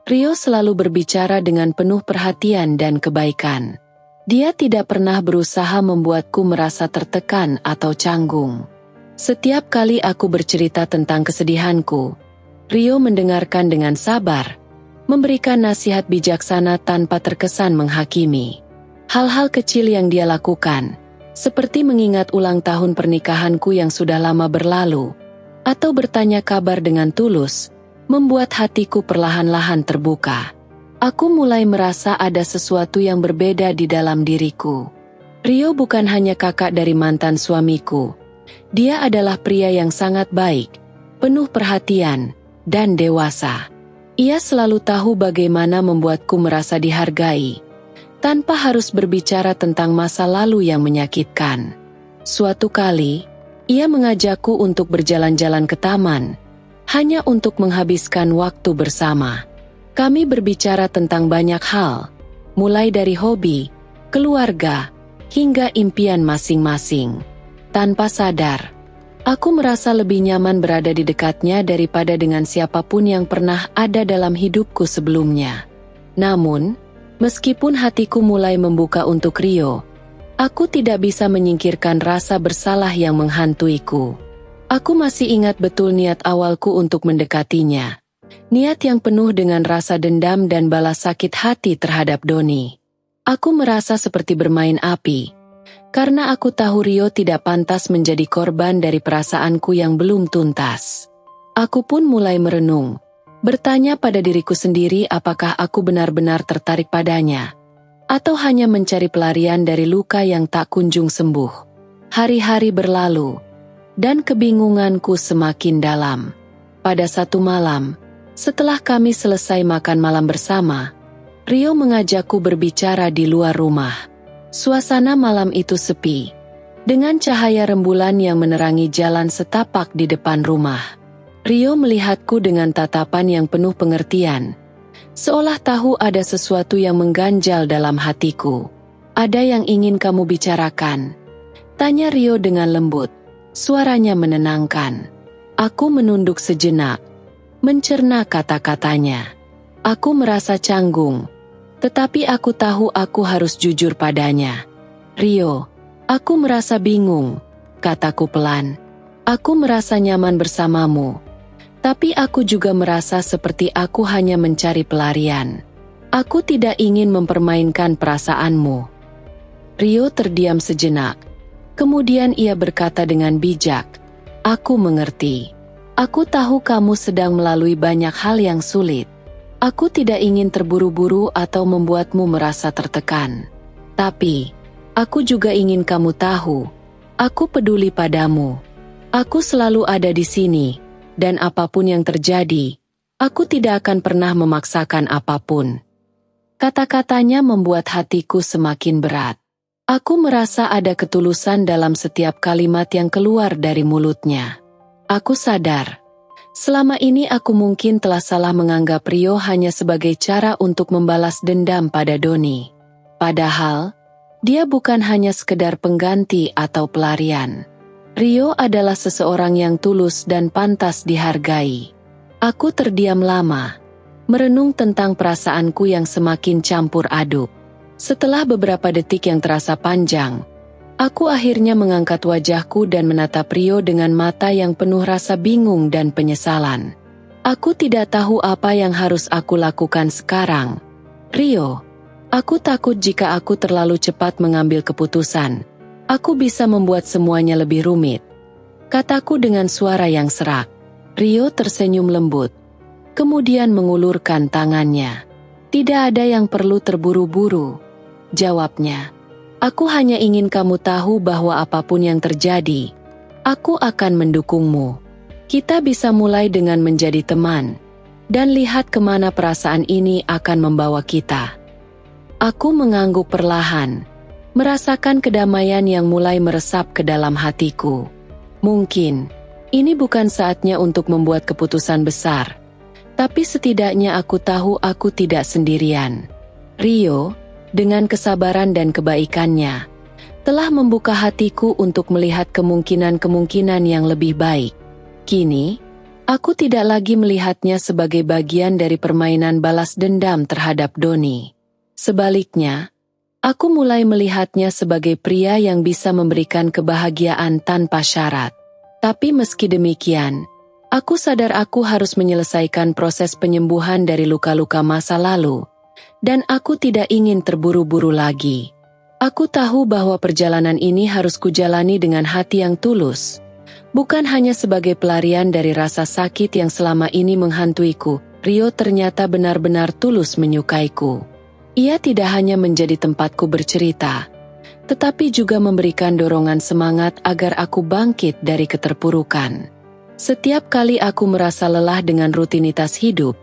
Rio selalu berbicara dengan penuh perhatian dan kebaikan. Dia tidak pernah berusaha membuatku merasa tertekan atau canggung. Setiap kali aku bercerita tentang kesedihanku, Rio mendengarkan dengan sabar, memberikan nasihat bijaksana tanpa terkesan menghakimi. Hal-hal kecil yang dia lakukan, seperti mengingat ulang tahun pernikahanku yang sudah lama berlalu, atau bertanya kabar dengan tulus, membuat hatiku perlahan-lahan terbuka. Aku mulai merasa ada sesuatu yang berbeda di dalam diriku. Rio bukan hanya kakak dari mantan suamiku. Dia adalah pria yang sangat baik, penuh perhatian, dan dewasa. Ia selalu tahu bagaimana membuatku merasa dihargai, tanpa harus berbicara tentang masa lalu yang menyakitkan. Suatu kali, ia mengajakku untuk berjalan-jalan ke taman, hanya untuk menghabiskan waktu bersama. Kami berbicara tentang banyak hal, mulai dari hobi, keluarga, hingga impian masing-masing. Tanpa sadar, aku merasa lebih nyaman berada di dekatnya daripada dengan siapapun yang pernah ada dalam hidupku sebelumnya. Namun, meskipun hatiku mulai membuka untuk Rio, aku tidak bisa menyingkirkan rasa bersalah yang menghantuiku. Aku masih ingat betul niat awalku untuk mendekatinya. Niat yang penuh dengan rasa dendam dan balas sakit hati terhadap Doni. Aku merasa seperti bermain api, karena aku tahu Rio tidak pantas menjadi korban dari perasaanku yang belum tuntas. Aku pun mulai merenung, bertanya pada diriku sendiri apakah aku benar-benar tertarik padanya, atau hanya mencari pelarian dari luka yang tak kunjung sembuh. Hari-hari berlalu, dan kebingunganku semakin dalam. Pada satu malam, setelah kami selesai makan malam bersama, Rio mengajakku berbicara di luar rumah. Suasana malam itu sepi, dengan cahaya rembulan yang menerangi jalan setapak di depan rumah. Rio melihatku dengan tatapan yang penuh pengertian, seolah tahu ada sesuatu yang mengganjal dalam hatiku. "Ada yang ingin kamu bicarakan?" tanya Rio dengan lembut. Suaranya menenangkan. Aku menunduk sejenak, mencerna kata-katanya. Aku merasa canggung, tetapi aku tahu aku harus jujur padanya. "Rio, aku merasa bingung," kataku pelan. "Aku merasa nyaman bersamamu, tapi aku juga merasa seperti aku hanya mencari pelarian. Aku tidak ingin mempermainkan perasaanmu." Rio terdiam sejenak. Kemudian ia berkata dengan bijak, "Aku mengerti. Aku tahu kamu sedang melalui banyak hal yang sulit. Aku tidak ingin terburu-buru atau membuatmu merasa tertekan. Tapi, aku juga ingin kamu tahu, aku peduli padamu. Aku selalu ada di sini, dan apapun yang terjadi, aku tidak akan pernah memaksakan apapun." Kata-katanya membuat hatiku semakin berat. Aku merasa ada ketulusan dalam setiap kalimat yang keluar dari mulutnya. Aku sadar, selama ini aku mungkin telah salah menganggap Rio hanya sebagai cara untuk membalas dendam pada Doni. Padahal, dia bukan hanya sekedar pengganti atau pelarian. Rio adalah seseorang yang tulus dan pantas dihargai. Aku terdiam lama, merenung tentang perasaanku yang semakin campur aduk. Setelah beberapa detik yang terasa panjang, aku akhirnya mengangkat wajahku dan menatap Rio dengan mata yang penuh rasa bingung dan penyesalan. Aku tidak tahu apa yang harus aku lakukan sekarang. "Rio, aku takut jika aku terlalu cepat mengambil keputusan, aku bisa membuat semuanya lebih rumit," kataku dengan suara yang serak. Rio tersenyum lembut, kemudian mengulurkan tangannya. "Tidak ada yang perlu terburu-buru," jawabnya. Aku hanya ingin kamu tahu bahwa apapun yang terjadi, aku akan mendukungmu. Kita bisa mulai dengan menjadi teman, dan lihat kemana perasaan ini akan membawa kita. Aku mengangguk perlahan, merasakan kedamaian yang mulai meresap ke dalam hatiku. Mungkin, ini bukan saatnya untuk membuat keputusan besar, tapi setidaknya aku tahu aku tidak sendirian. Rio, dengan kesabaran dan kebaikannya, telah membuka hatiku untuk melihat kemungkinan-kemungkinan yang lebih baik. Kini, aku tidak lagi melihatnya sebagai bagian dari permainan balas dendam terhadap Doni. Sebaliknya, aku mulai melihatnya sebagai pria yang bisa memberikan kebahagiaan tanpa syarat. Tapi meski demikian, aku sadar aku harus menyelesaikan proses penyembuhan dari luka-luka masa lalu, dan aku tidak ingin terburu-buru lagi. Aku tahu bahwa perjalanan ini harus kujalani dengan hati yang tulus, bukan hanya sebagai pelarian dari rasa sakit yang selama ini menghantuiku. Rio ternyata benar-benar tulus menyukaiku. Ia tidak hanya menjadi tempatku bercerita, tetapi juga memberikan dorongan semangat agar aku bangkit dari keterpurukan. Setiap kali aku merasa lelah dengan rutinitas hidup,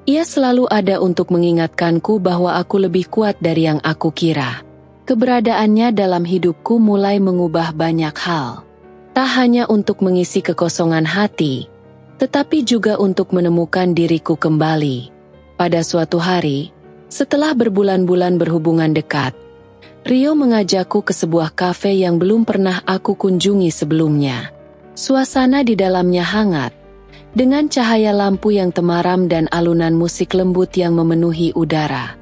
ia selalu ada untuk mengingatkanku bahwa aku lebih kuat dari yang aku kira. Keberadaannya dalam hidupku mulai mengubah banyak hal. Tak hanya untuk mengisi kekosongan hati, tetapi juga untuk menemukan diriku kembali. Pada suatu hari, setelah berbulan-bulan berhubungan dekat, Rio mengajakku ke sebuah kafe yang belum pernah aku kunjungi sebelumnya. Suasana di dalamnya hangat, dengan cahaya lampu yang temaram dan alunan musik lembut yang memenuhi udara.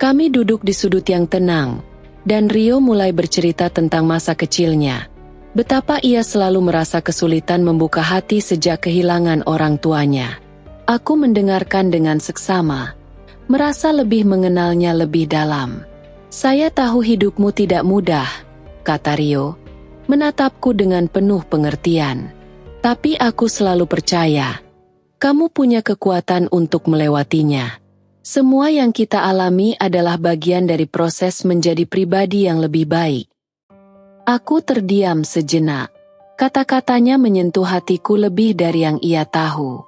Kami duduk di sudut yang tenang, dan Rio mulai bercerita tentang masa kecilnya. Betapa ia selalu merasa kesulitan membuka hati sejak kehilangan orang tuanya. Aku mendengarkan dengan seksama, merasa lebih mengenalnya lebih dalam. Saya tahu hidupmu tidak mudah, kata Rio, menatapku dengan penuh pengertian. Tapi aku selalu percaya, kamu punya kekuatan untuk melewatinya. Semua yang kita alami adalah bagian dari proses menjadi pribadi yang lebih baik. Aku terdiam sejenak. Kata-katanya menyentuh hatiku lebih dari yang ia tahu.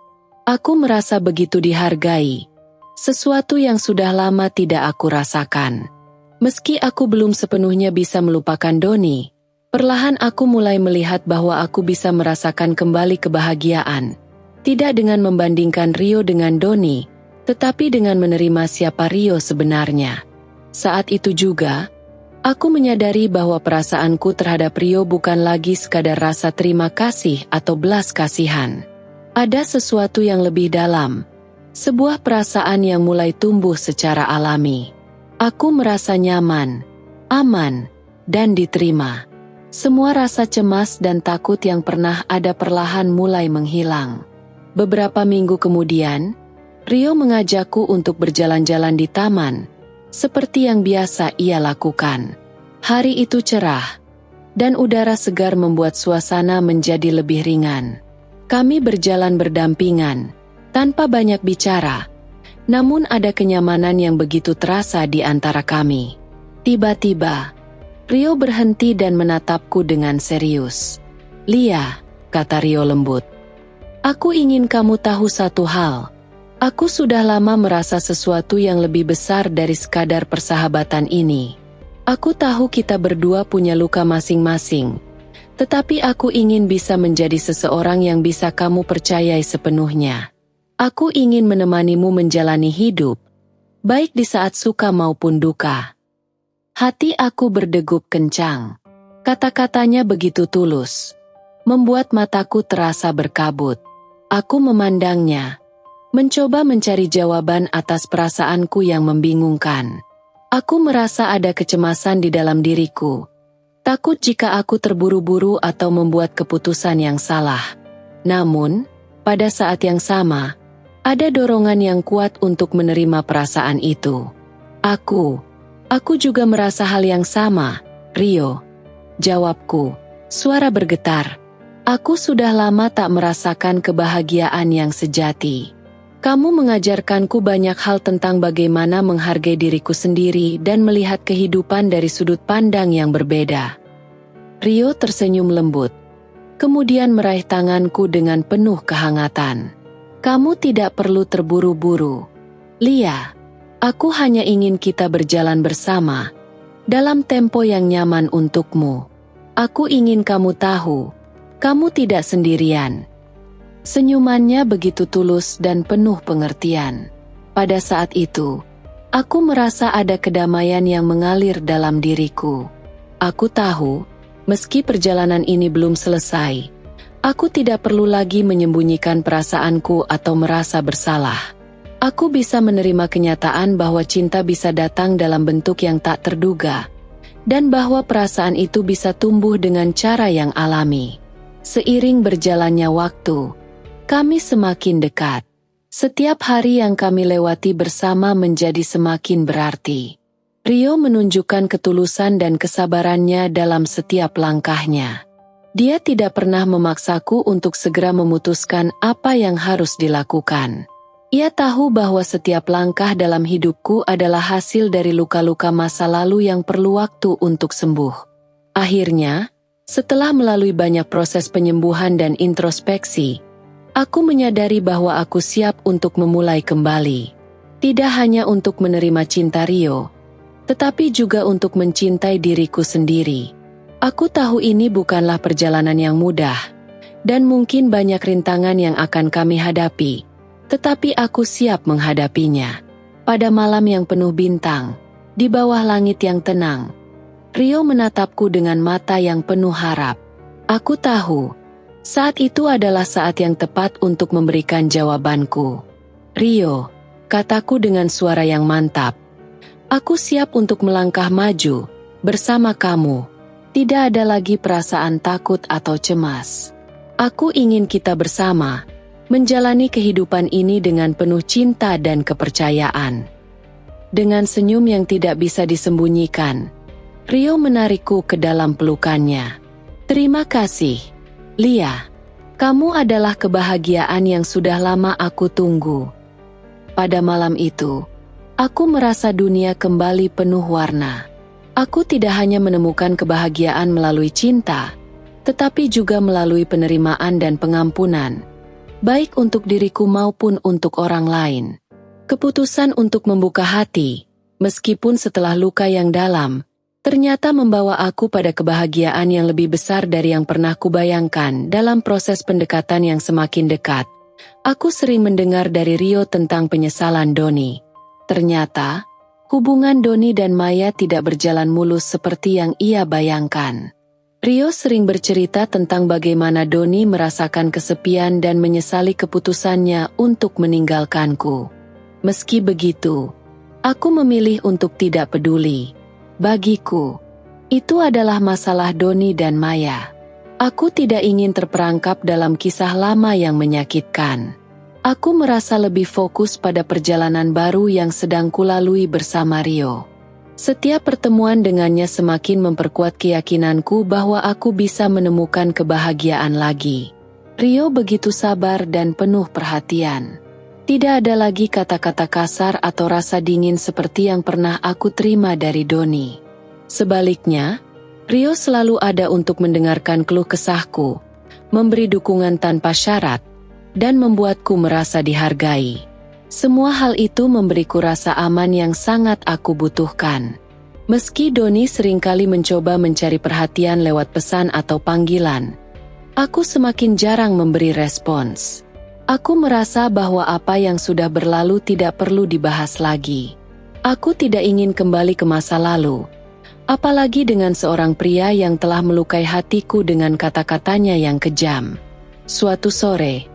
Aku merasa begitu dihargai. Sesuatu yang sudah lama tidak aku rasakan. Meski aku belum sepenuhnya bisa melupakan Doni, perlahan aku mulai melihat bahwa aku bisa merasakan kembali kebahagiaan. Tidak dengan membandingkan Rio dengan Doni, tetapi dengan menerima siapa Rio sebenarnya. Saat itu juga, aku menyadari bahwa perasaanku terhadap Rio bukan lagi sekadar rasa terima kasih atau belas kasihan. Ada sesuatu yang lebih dalam, sebuah perasaan yang mulai tumbuh secara alami. Aku merasa nyaman, aman, dan diterima. Semua rasa cemas dan takut yang pernah ada perlahan mulai menghilang. Beberapa minggu kemudian, Rio mengajakku untuk berjalan-jalan di taman, seperti yang biasa ia lakukan. Hari itu cerah, dan udara segar membuat suasana menjadi lebih ringan. Kami berjalan berdampingan, tanpa banyak bicara, namun ada kenyamanan yang begitu terasa di antara kami. Tiba-tiba, Rio berhenti dan menatapku dengan serius. "Lia," kata Rio lembut, "aku ingin kamu tahu satu hal. Aku sudah lama merasa sesuatu yang lebih besar dari sekadar persahabatan ini. Aku tahu kita berdua punya luka masing-masing, tetapi aku ingin bisa menjadi seseorang yang bisa kamu percayai sepenuhnya. Aku ingin menemanimu menjalani hidup, baik di saat suka maupun duka." Hati aku berdegup kencang. Kata-katanya begitu tulus, membuat mataku terasa berkabut. Aku memandangnya, mencoba mencari jawaban atas perasaanku yang membingungkan. Aku merasa ada kecemasan di dalam diriku, takut jika aku terburu-buru atau membuat keputusan yang salah. Namun, pada saat yang sama, ada dorongan yang kuat untuk menerima perasaan itu. Aku juga merasa hal yang sama, Rio. Jawabku, suara bergetar. Aku sudah lama tak merasakan kebahagiaan yang sejati. Kamu mengajarkanku banyak hal tentang bagaimana menghargai diriku sendiri dan melihat kehidupan dari sudut pandang yang berbeda. Rio tersenyum lembut, kemudian meraih tanganku dengan penuh kehangatan. Kamu tidak perlu terburu-buru, Lia. Aku hanya ingin kita berjalan bersama, dalam tempo yang nyaman untukmu. Aku ingin kamu tahu, kamu tidak sendirian. Senyumannya begitu tulus dan penuh pengertian. Pada saat itu, aku merasa ada kedamaian yang mengalir dalam diriku. Aku tahu, meski perjalanan ini belum selesai, aku tidak perlu lagi menyembunyikan perasaanku atau merasa bersalah. Aku bisa menerima kenyataan bahwa cinta bisa datang dalam bentuk yang tak terduga, dan bahwa perasaan itu bisa tumbuh dengan cara yang alami. Seiring berjalannya waktu, kami semakin dekat. Setiap hari yang kami lewati bersama menjadi semakin berarti. Rio menunjukkan ketulusan dan kesabarannya dalam setiap langkahnya. Dia tidak pernah memaksaku untuk segera memutuskan apa yang harus dilakukan. Ia tahu bahwa setiap langkah dalam hidupku adalah hasil dari luka-luka masa lalu yang perlu waktu untuk sembuh. Akhirnya, setelah melalui banyak proses penyembuhan dan introspeksi, aku menyadari bahwa aku siap untuk memulai kembali. Tidak hanya untuk menerima cinta Rio, tetapi juga untuk mencintai diriku sendiri. Aku tahu ini bukanlah perjalanan yang mudah, dan mungkin banyak rintangan yang akan kami hadapi. Tetapi aku siap menghadapinya. Pada malam yang penuh bintang, di bawah langit yang tenang, Rio menatapku dengan mata yang penuh harap. Aku tahu, saat itu adalah saat yang tepat untuk memberikan jawabanku. Rio, kataku dengan suara yang mantap, aku siap untuk melangkah maju, bersama kamu. Tidak ada lagi perasaan takut atau cemas. Aku ingin kita bersama, menjalani kehidupan ini dengan penuh cinta dan kepercayaan. Dengan senyum yang tidak bisa disembunyikan, Rio menarikku ke dalam pelukannya. Terima kasih, Lia. Kamu adalah kebahagiaan yang sudah lama aku tunggu. Pada malam itu, aku merasa dunia kembali penuh warna. Aku tidak hanya menemukan kebahagiaan melalui cinta, tetapi juga melalui penerimaan dan pengampunan, baik untuk diriku maupun untuk orang lain. Keputusan untuk membuka hati, meskipun setelah luka yang dalam, ternyata membawa aku pada kebahagiaan yang lebih besar dari yang pernah kubayangkan. Dalam proses pendekatan yang semakin dekat, aku sering mendengar dari Rio tentang penyesalan Doni. Ternyata, hubungan Doni dan Maya tidak berjalan mulus seperti yang ia bayangkan. Rio sering bercerita tentang bagaimana Doni merasakan kesepian dan menyesali keputusannya untuk meninggalkanku. Meski begitu, aku memilih untuk tidak peduli. Bagiku, itu adalah masalah Doni dan Maya. Aku tidak ingin terperangkap dalam kisah lama yang menyakitkan. Aku merasa lebih fokus pada perjalanan baru yang sedang kulalui bersama Rio. Setiap pertemuan dengannya semakin memperkuat keyakinanku bahwa aku bisa menemukan kebahagiaan lagi. Rio begitu sabar dan penuh perhatian. Tidak ada lagi kata-kata kasar atau rasa dingin seperti yang pernah aku terima dari Doni. Sebaliknya, Rio selalu ada untuk mendengarkan keluh kesahku, memberi dukungan tanpa syarat, dan membuatku merasa dihargai. Semua hal itu memberiku rasa aman yang sangat aku butuhkan. Meski Doni seringkali mencoba mencari perhatian lewat pesan atau panggilan, aku semakin jarang memberi respons. Aku merasa bahwa apa yang sudah berlalu tidak perlu dibahas lagi. Aku tidak ingin kembali ke masa lalu, apalagi dengan seorang pria yang telah melukai hatiku dengan kata-katanya yang kejam. Suatu sore,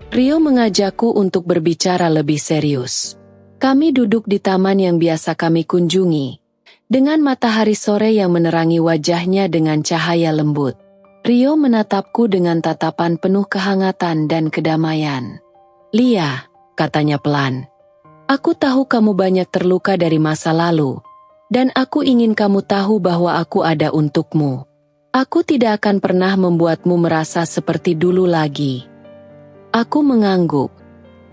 Rio mengajakku untuk berbicara lebih serius. Kami duduk di taman yang biasa kami kunjungi, dengan matahari sore yang menerangi wajahnya dengan cahaya lembut. Rio menatapku dengan tatapan penuh kehangatan dan kedamaian. "Lia," katanya pelan, "aku tahu kamu banyak terluka dari masa lalu, dan aku ingin kamu tahu bahwa aku ada untukmu. Aku tidak akan pernah membuatmu merasa seperti dulu lagi." Aku mengangguk.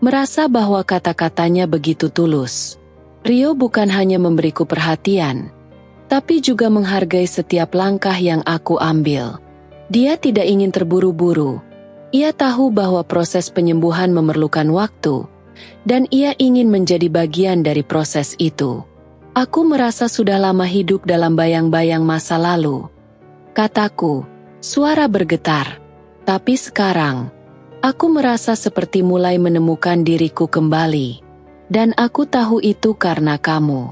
merasa bahwa kata-katanya begitu tulus. Rio bukan hanya memberiku perhatian, tapi juga menghargai setiap langkah yang aku ambil. Dia tidak ingin terburu-buru. Ia tahu bahwa proses penyembuhan memerlukan waktu, dan ia ingin menjadi bagian dari proses itu. Aku merasa sudah lama hidup dalam bayang-bayang masa lalu. Kataku, suara bergetar. Tapi sekarang, aku merasa seperti mulai menemukan diriku kembali. Dan aku tahu itu karena kamu.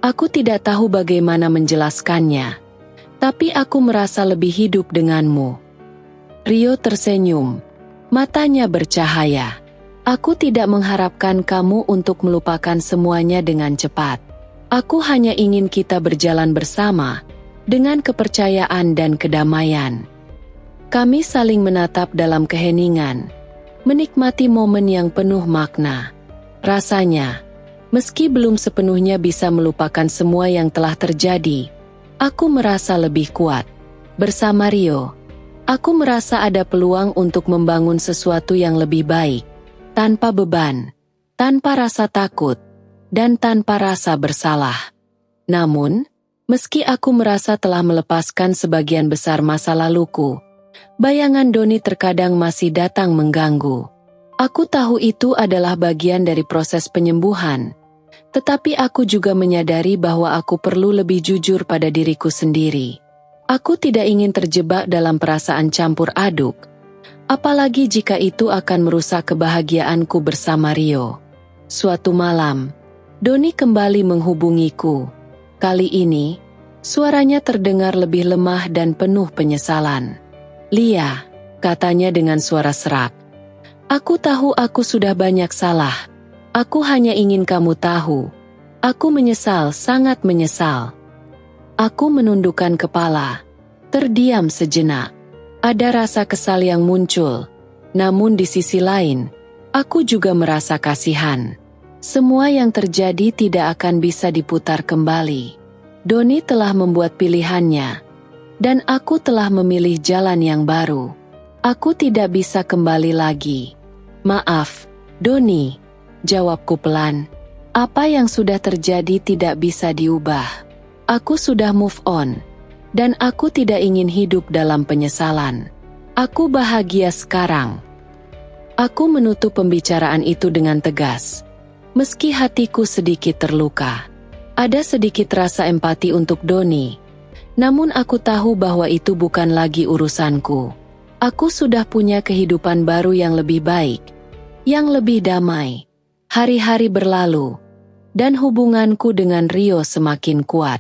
Aku tidak tahu bagaimana menjelaskannya. Tapi aku merasa lebih hidup denganmu. Rio tersenyum. Matanya bercahaya. Aku tidak mengharapkan kamu untuk melupakan semuanya dengan cepat. Aku hanya ingin kita berjalan bersama, dengan kepercayaan dan kedamaian. Kami saling menatap dalam keheningan, menikmati momen yang penuh makna. Rasanya, meski belum sepenuhnya bisa melupakan semua yang telah terjadi, aku merasa lebih kuat. Bersama Rio, aku merasa ada peluang untuk membangun sesuatu yang lebih baik, tanpa beban, tanpa rasa takut, dan tanpa rasa bersalah. Namun, meski aku merasa telah melepaskan sebagian besar masa laluku, bayangan Doni terkadang masih datang mengganggu. Aku tahu itu adalah bagian dari proses penyembuhan, tetapi aku juga menyadari bahwa aku perlu lebih jujur pada diriku sendiri. Aku tidak ingin terjebak dalam perasaan campur aduk, apalagi jika itu akan merusak kebahagiaanku bersama Rio. Suatu malam, Doni kembali menghubungiku. Kali ini, suaranya terdengar lebih lemah dan penuh penyesalan. "Lia," katanya dengan suara serak. "Aku tahu aku sudah banyak salah. Aku hanya ingin kamu tahu. Aku menyesal, sangat menyesal." Aku menundukkan kepala, terdiam sejenak. Ada rasa kesal yang muncul. Namun di sisi lain, aku juga merasa kasihan. Semua yang terjadi tidak akan bisa diputar kembali. Doni telah membuat pilihannya, dan aku telah memilih jalan yang baru. Aku tidak bisa kembali lagi. "Maaf, Doni," jawabku pelan. "Apa yang sudah terjadi tidak bisa diubah. Aku sudah move on, dan aku tidak ingin hidup dalam penyesalan. Aku bahagia sekarang." Aku menutup pembicaraan itu dengan tegas. Meski hatiku sedikit terluka, ada sedikit rasa empati untuk Doni. Namun aku tahu bahwa itu bukan lagi urusanku. Aku sudah punya kehidupan baru yang lebih baik, yang lebih damai. Hari-hari berlalu, dan hubunganku dengan Rio semakin kuat.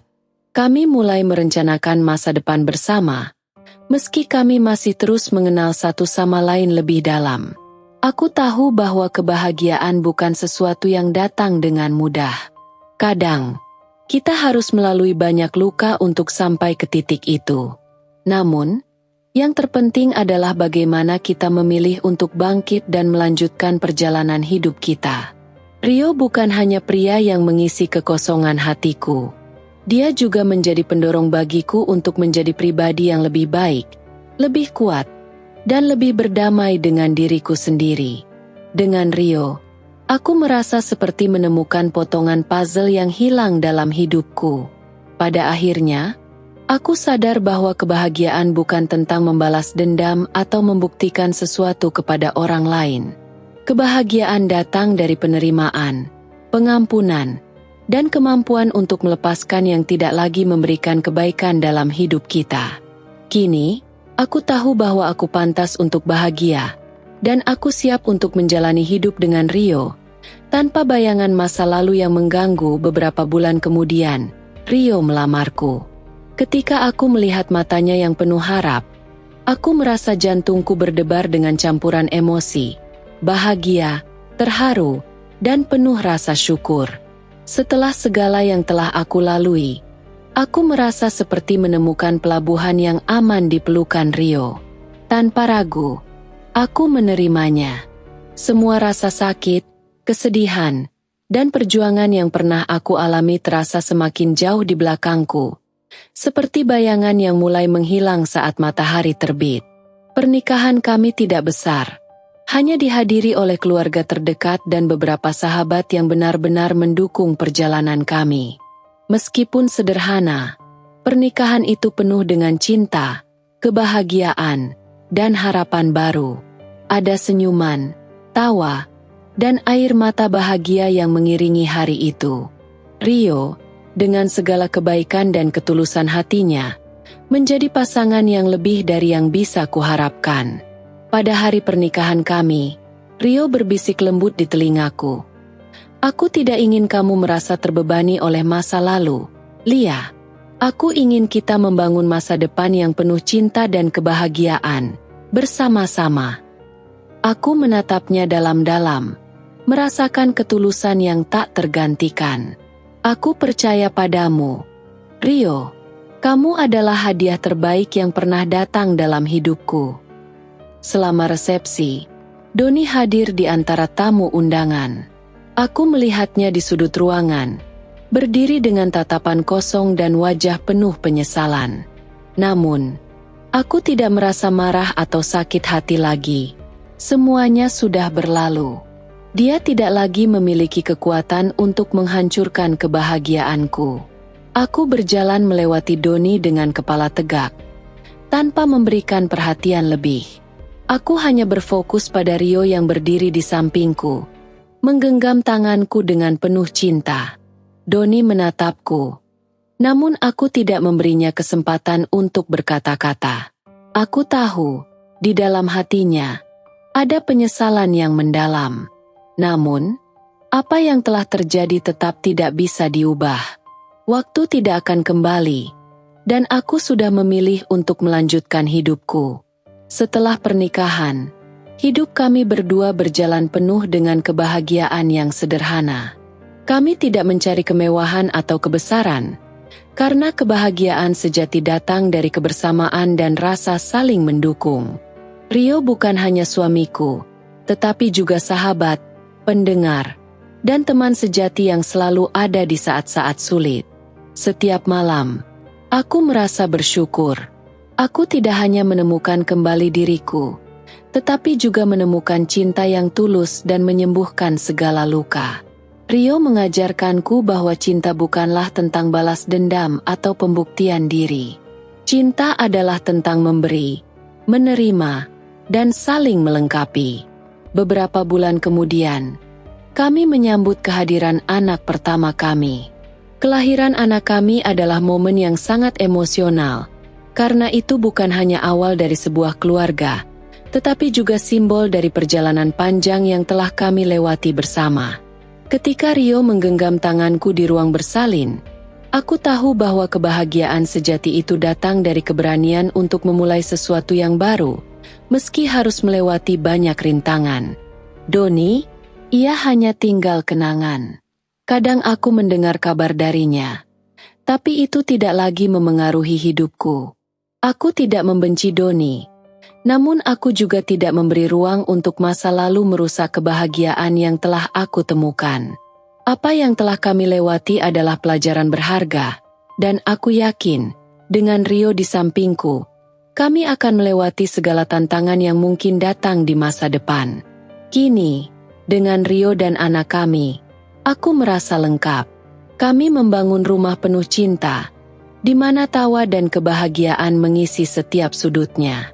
Kami mulai merencanakan masa depan bersama, meski kami masih terus mengenal satu sama lain lebih dalam. Aku tahu bahwa kebahagiaan bukan sesuatu yang datang dengan mudah. Kadang, kita harus melalui banyak luka untuk sampai ke titik itu. Namun, yang terpenting adalah bagaimana kita memilih untuk bangkit dan melanjutkan perjalanan hidup kita. Rio bukan hanya pria yang mengisi kekosongan hatiku. Dia juga menjadi pendorong bagiku untuk menjadi pribadi yang lebih baik, lebih kuat, dan lebih berdamai dengan diriku sendiri. Dengan Rio, aku merasa seperti menemukan potongan puzzle yang hilang dalam hidupku. Pada akhirnya, aku sadar bahwa kebahagiaan bukan tentang membalas dendam atau membuktikan sesuatu kepada orang lain. Kebahagiaan datang dari penerimaan, pengampunan, dan kemampuan untuk melepaskan yang tidak lagi memberikan kebaikan dalam hidup kita. Kini, aku tahu bahwa aku pantas untuk bahagia, dan aku siap untuk menjalani hidup dengan Rio, tanpa bayangan masa lalu yang mengganggu. Beberapa bulan kemudian, Rio melamarku. Ketika aku melihat matanya yang penuh harap, aku merasa jantungku berdebar dengan campuran emosi, bahagia, terharu, dan penuh rasa syukur. Setelah segala yang telah aku lalui, aku merasa seperti menemukan pelabuhan yang aman di pelukan Rio. Tanpa ragu, aku menerimanya. Semua rasa sakit, kesedihan, dan perjuangan yang pernah aku alami terasa semakin jauh di belakangku. Seperti bayangan yang mulai menghilang saat matahari terbit. Pernikahan kami tidak besar, Hanya dihadiri oleh keluarga terdekat dan beberapa sahabat yang benar-benar mendukung perjalanan kami. Meskipun sederhana, pernikahan itu penuh dengan cinta, kebahagiaan, dan harapan baru. Ada senyuman, tawa, dan air mata bahagia yang mengiringi hari itu. Rio, dengan segala kebaikan dan ketulusan hatinya, menjadi pasangan yang lebih dari yang bisa kuharapkan. Pada hari pernikahan kami, Rio berbisik lembut di telingaku. Aku tidak ingin kamu merasa terbebani oleh masa lalu, Lia. Aku ingin kita membangun masa depan yang penuh cinta dan kebahagiaan, bersama-sama. Aku menatapnya dalam-dalam, merasakan ketulusan yang tak tergantikan. Aku percaya padamu, Rio. Kamu adalah hadiah terbaik yang pernah datang dalam hidupku. Selama resepsi, Doni hadir di antara tamu undangan. Aku melihatnya di sudut ruangan, berdiri dengan tatapan kosong dan wajah penuh penyesalan. Namun, aku tidak merasa marah atau sakit hati lagi. Semuanya sudah berlalu. Dia tidak lagi memiliki kekuatan untuk menghancurkan kebahagiaanku. Aku berjalan melewati Doni dengan kepala tegak, tanpa memberikan perhatian lebih. Aku hanya berfokus pada Rio yang berdiri di sampingku, menggenggam tanganku dengan penuh cinta. Doni menatapku, namun aku tidak memberinya kesempatan untuk berkata-kata. Aku tahu, di dalam hatinya, ada penyesalan yang mendalam. Namun, apa yang telah terjadi tetap tidak bisa diubah. Waktu tidak akan kembali, dan aku sudah memilih untuk melanjutkan hidupku. Setelah pernikahan, hidup kami berdua berjalan penuh dengan kebahagiaan yang sederhana. Kami tidak mencari kemewahan atau kebesaran, karena kebahagiaan sejati datang dari kebersamaan dan rasa saling mendukung. Rio bukan hanya suamiku, tetapi juga sahabat, pendengar, dan teman sejati yang selalu ada di saat-saat sulit. Setiap malam, aku merasa bersyukur. Aku tidak hanya menemukan kembali diriku, tetapi juga menemukan cinta yang tulus dan menyembuhkan segala luka. Rio mengajarkanku bahwa cinta bukanlah tentang balas dendam atau pembuktian diri. Cinta adalah tentang memberi, menerima, dan saling melengkapi. Beberapa bulan kemudian, kami menyambut kehadiran anak pertama kami. Kelahiran anak kami adalah momen yang sangat emosional, karena itu bukan hanya awal dari sebuah keluarga, tetapi juga simbol dari perjalanan panjang yang telah kami lewati bersama. Ketika Rio menggenggam tanganku di ruang bersalin, aku tahu bahwa kebahagiaan sejati itu datang dari keberanian untuk memulai sesuatu yang baru, meski harus melewati banyak rintangan. Doni, ia hanya tinggal kenangan. Kadang aku mendengar kabar darinya, tapi itu tidak lagi memengaruhi hidupku. Aku tidak membenci Doni, namun aku juga tidak memberi ruang untuk masa lalu merusak kebahagiaan yang telah aku temukan. Apa yang telah kami lewati adalah pelajaran berharga, dan aku yakin, dengan Rio di sampingku, kami akan melewati segala tantangan yang mungkin datang di masa depan. Kini, dengan Rio dan anak kami, aku merasa lengkap. Kami membangun rumah penuh cinta, di mana tawa dan kebahagiaan mengisi setiap sudutnya.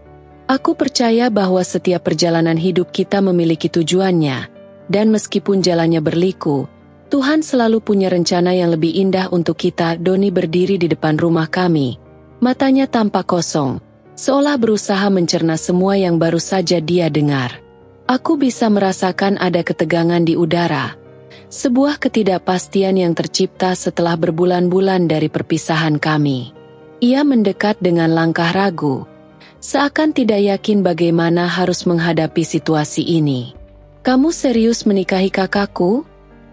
Aku percaya bahwa setiap perjalanan hidup kita memiliki tujuannya, dan meskipun jalannya berliku, Tuhan selalu punya rencana yang lebih indah untuk kita. Doni berdiri di depan rumah kami, matanya tampak kosong, seolah berusaha mencerna semua yang baru saja dia dengar. Aku bisa merasakan ada ketegangan di udara, sebuah ketidakpastian yang tercipta setelah berbulan-bulan dari perpisahan kami. Ia mendekat dengan langkah ragu, seakan tidak yakin bagaimana harus menghadapi situasi ini. "Kamu serius menikahi kakakku?"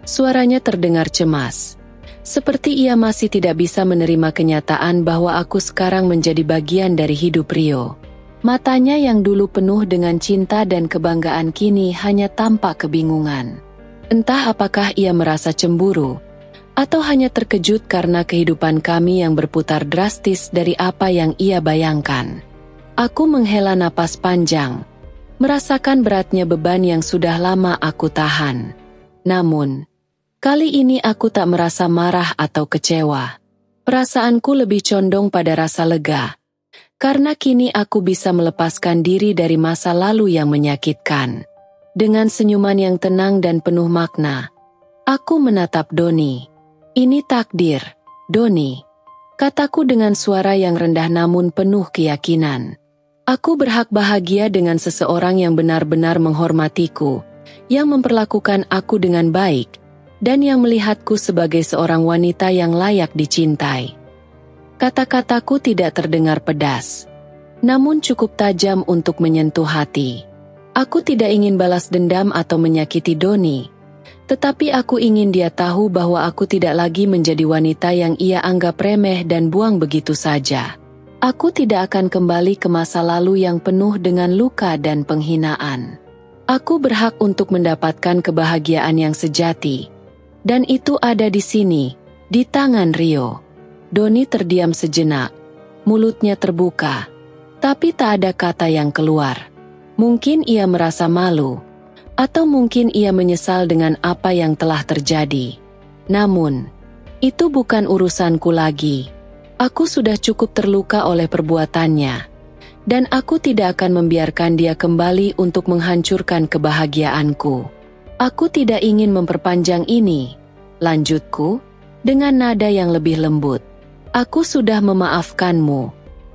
Suaranya terdengar cemas, seperti ia masih tidak bisa menerima kenyataan bahwa aku sekarang menjadi bagian dari hidup Rio. Matanya yang dulu penuh dengan cinta dan kebanggaan kini hanya tampak kebingungan. Entah apakah ia merasa cemburu, atau hanya terkejut karena kehidupan kami yang berputar drastis dari apa yang ia bayangkan. Aku menghela napas panjang. merasakan beratnya beban yang sudah lama aku tahan. Namun, kali ini aku tak merasa marah atau kecewa. Perasaanku lebih condong pada rasa lega, karena kini aku bisa melepaskan diri dari masa lalu yang menyakitkan. Dengan senyuman yang tenang dan penuh makna, aku menatap Doni. "Ini takdir, Doni," kataku dengan suara yang rendah namun penuh keyakinan. Aku berhak bahagia dengan seseorang yang benar-benar menghormatiku, yang memperlakukan aku dengan baik, dan yang melihatku sebagai seorang wanita yang layak dicintai. Kata-kataku tidak terdengar pedas, namun cukup tajam untuk menyentuh hati. Aku tidak ingin balas dendam atau menyakiti Doni, tetapi aku ingin dia tahu bahwa aku tidak lagi menjadi wanita yang ia anggap remeh dan buang begitu saja. Aku tidak akan kembali ke masa lalu yang penuh dengan luka dan penghinaan. Aku berhak untuk mendapatkan kebahagiaan yang sejati. Dan itu ada di sini, di tangan Rio. Doni terdiam sejenak, mulutnya terbuka, tapi tak ada kata yang keluar. Mungkin ia merasa malu, atau mungkin ia menyesal dengan apa yang telah terjadi. Namun, itu bukan urusanku lagi. Aku sudah cukup terluka oleh perbuatannya, dan aku tidak akan membiarkan dia kembali untuk menghancurkan kebahagiaanku. "Aku tidak ingin memperpanjang ini," lanjutku, dengan nada yang lebih lembut. "Aku sudah memaafkanmu,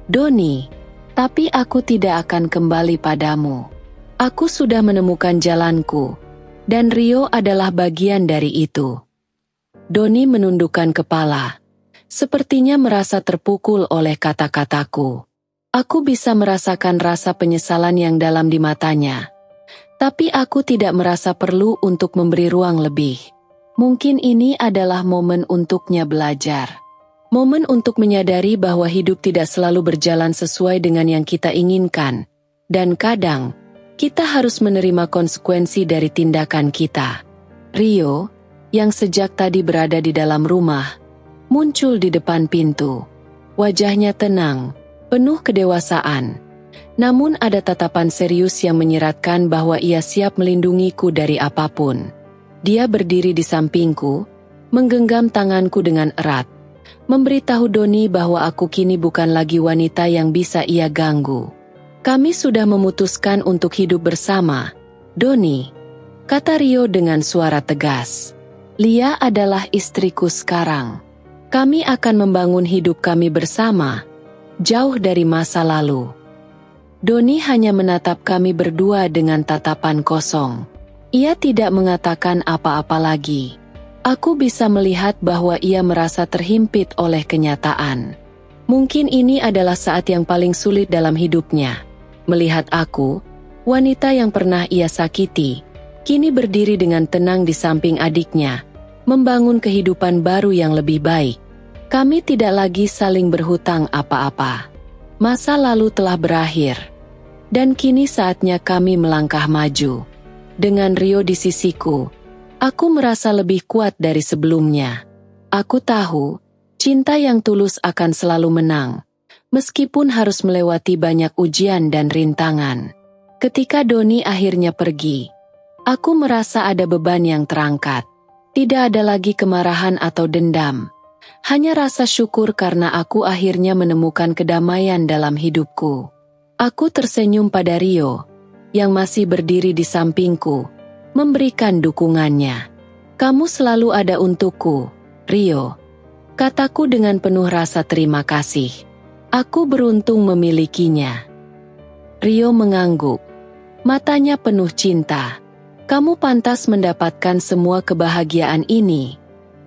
Doni, tapi aku tidak akan kembali padamu. Aku sudah menemukan jalanku, dan Rio adalah bagian dari itu." Doni menundukkan kepala, sepertinya merasa terpukul oleh kata-kataku. Aku bisa merasakan rasa penyesalan yang dalam di matanya, tapi aku tidak merasa perlu untuk memberi ruang lebih. Mungkin ini adalah momen untuknya belajar. Momen untuk menyadari bahwa hidup tidak selalu berjalan sesuai dengan yang kita inginkan, dan kadang kita harus menerima konsekuensi dari tindakan kita. Rio, yang sejak tadi berada di dalam rumah, muncul di depan pintu. Wajahnya tenang, penuh kedewasaan. Namun ada tatapan serius yang menyiratkan bahwa ia siap melindungiku dari apapun. Dia berdiri di sampingku, menggenggam tanganku dengan erat, memberitahu Doni bahwa aku kini bukan lagi wanita yang bisa ia ganggu. "Kami sudah memutuskan untuk hidup bersama, Doni," kata Rio dengan suara tegas. "Lia adalah istriku sekarang. Kami akan membangun hidup kami bersama, jauh dari masa lalu." Doni hanya menatap kami berdua dengan tatapan kosong. Ia tidak mengatakan apa-apa lagi. Aku bisa melihat bahwa ia merasa terhimpit oleh kenyataan. Mungkin ini adalah saat yang paling sulit dalam hidupnya. Melihat aku, wanita yang pernah ia sakiti, kini berdiri dengan tenang di samping adiknya, membangun kehidupan baru yang lebih baik. Kami tidak lagi saling berhutang apa-apa. Masa lalu telah berakhir, dan kini saatnya kami melangkah maju. Dengan Rio di sisiku, aku merasa lebih kuat dari sebelumnya. Aku tahu, cinta yang tulus akan selalu menang, meskipun harus melewati banyak ujian dan rintangan. Ketika Doni akhirnya pergi, aku merasa ada beban yang terangkat. Tidak ada lagi kemarahan atau dendam, hanya rasa syukur karena aku akhirnya menemukan kedamaian dalam hidupku. Aku tersenyum pada Rio, yang masih berdiri di sampingku, memberikan dukungannya. "Kamu selalu ada untukku, Rio," kataku dengan penuh rasa terima kasih. "Aku beruntung memilikinya." Rio mengangguk, matanya penuh cinta. "Kamu pantas mendapatkan semua kebahagiaan ini,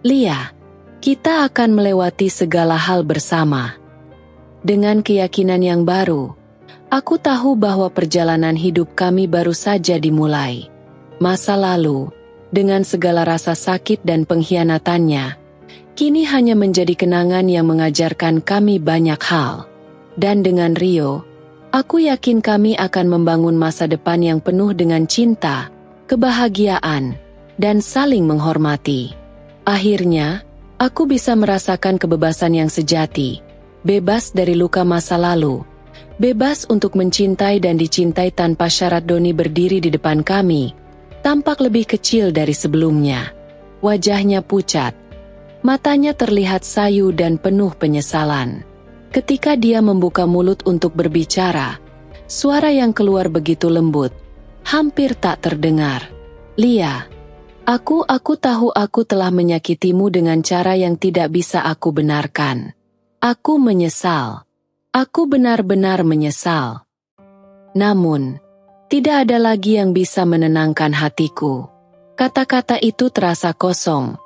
Lia. Kita akan melewati segala hal bersama." Dengan keyakinan yang baru, aku tahu bahwa perjalanan hidup kami baru saja dimulai. Masa lalu, dengan segala rasa sakit dan pengkhianatannya, kini hanya menjadi kenangan yang mengajarkan kami banyak hal. Dan dengan Rio, aku yakin kami akan membangun masa depan yang penuh dengan cinta, kebahagiaan, dan saling menghormati. Akhirnya, aku bisa merasakan kebebasan yang sejati, bebas dari luka masa lalu, Bebas untuk mencintai dan dicintai tanpa syarat. Doni berdiri di depan kami, tampak lebih kecil dari sebelumnya. Wajahnya pucat. Matanya terlihat sayu dan penuh penyesalan. Ketika dia membuka mulut untuk berbicara, suara yang keluar begitu lembut, hampir tak terdengar. Lia, aku tahu aku telah menyakitimu dengan cara yang tidak bisa aku benarkan. Aku menyesal. Aku benar-benar menyesal. Namun, tidak ada lagi yang bisa menenangkan hatiku. Kata-kata itu terasa kosong,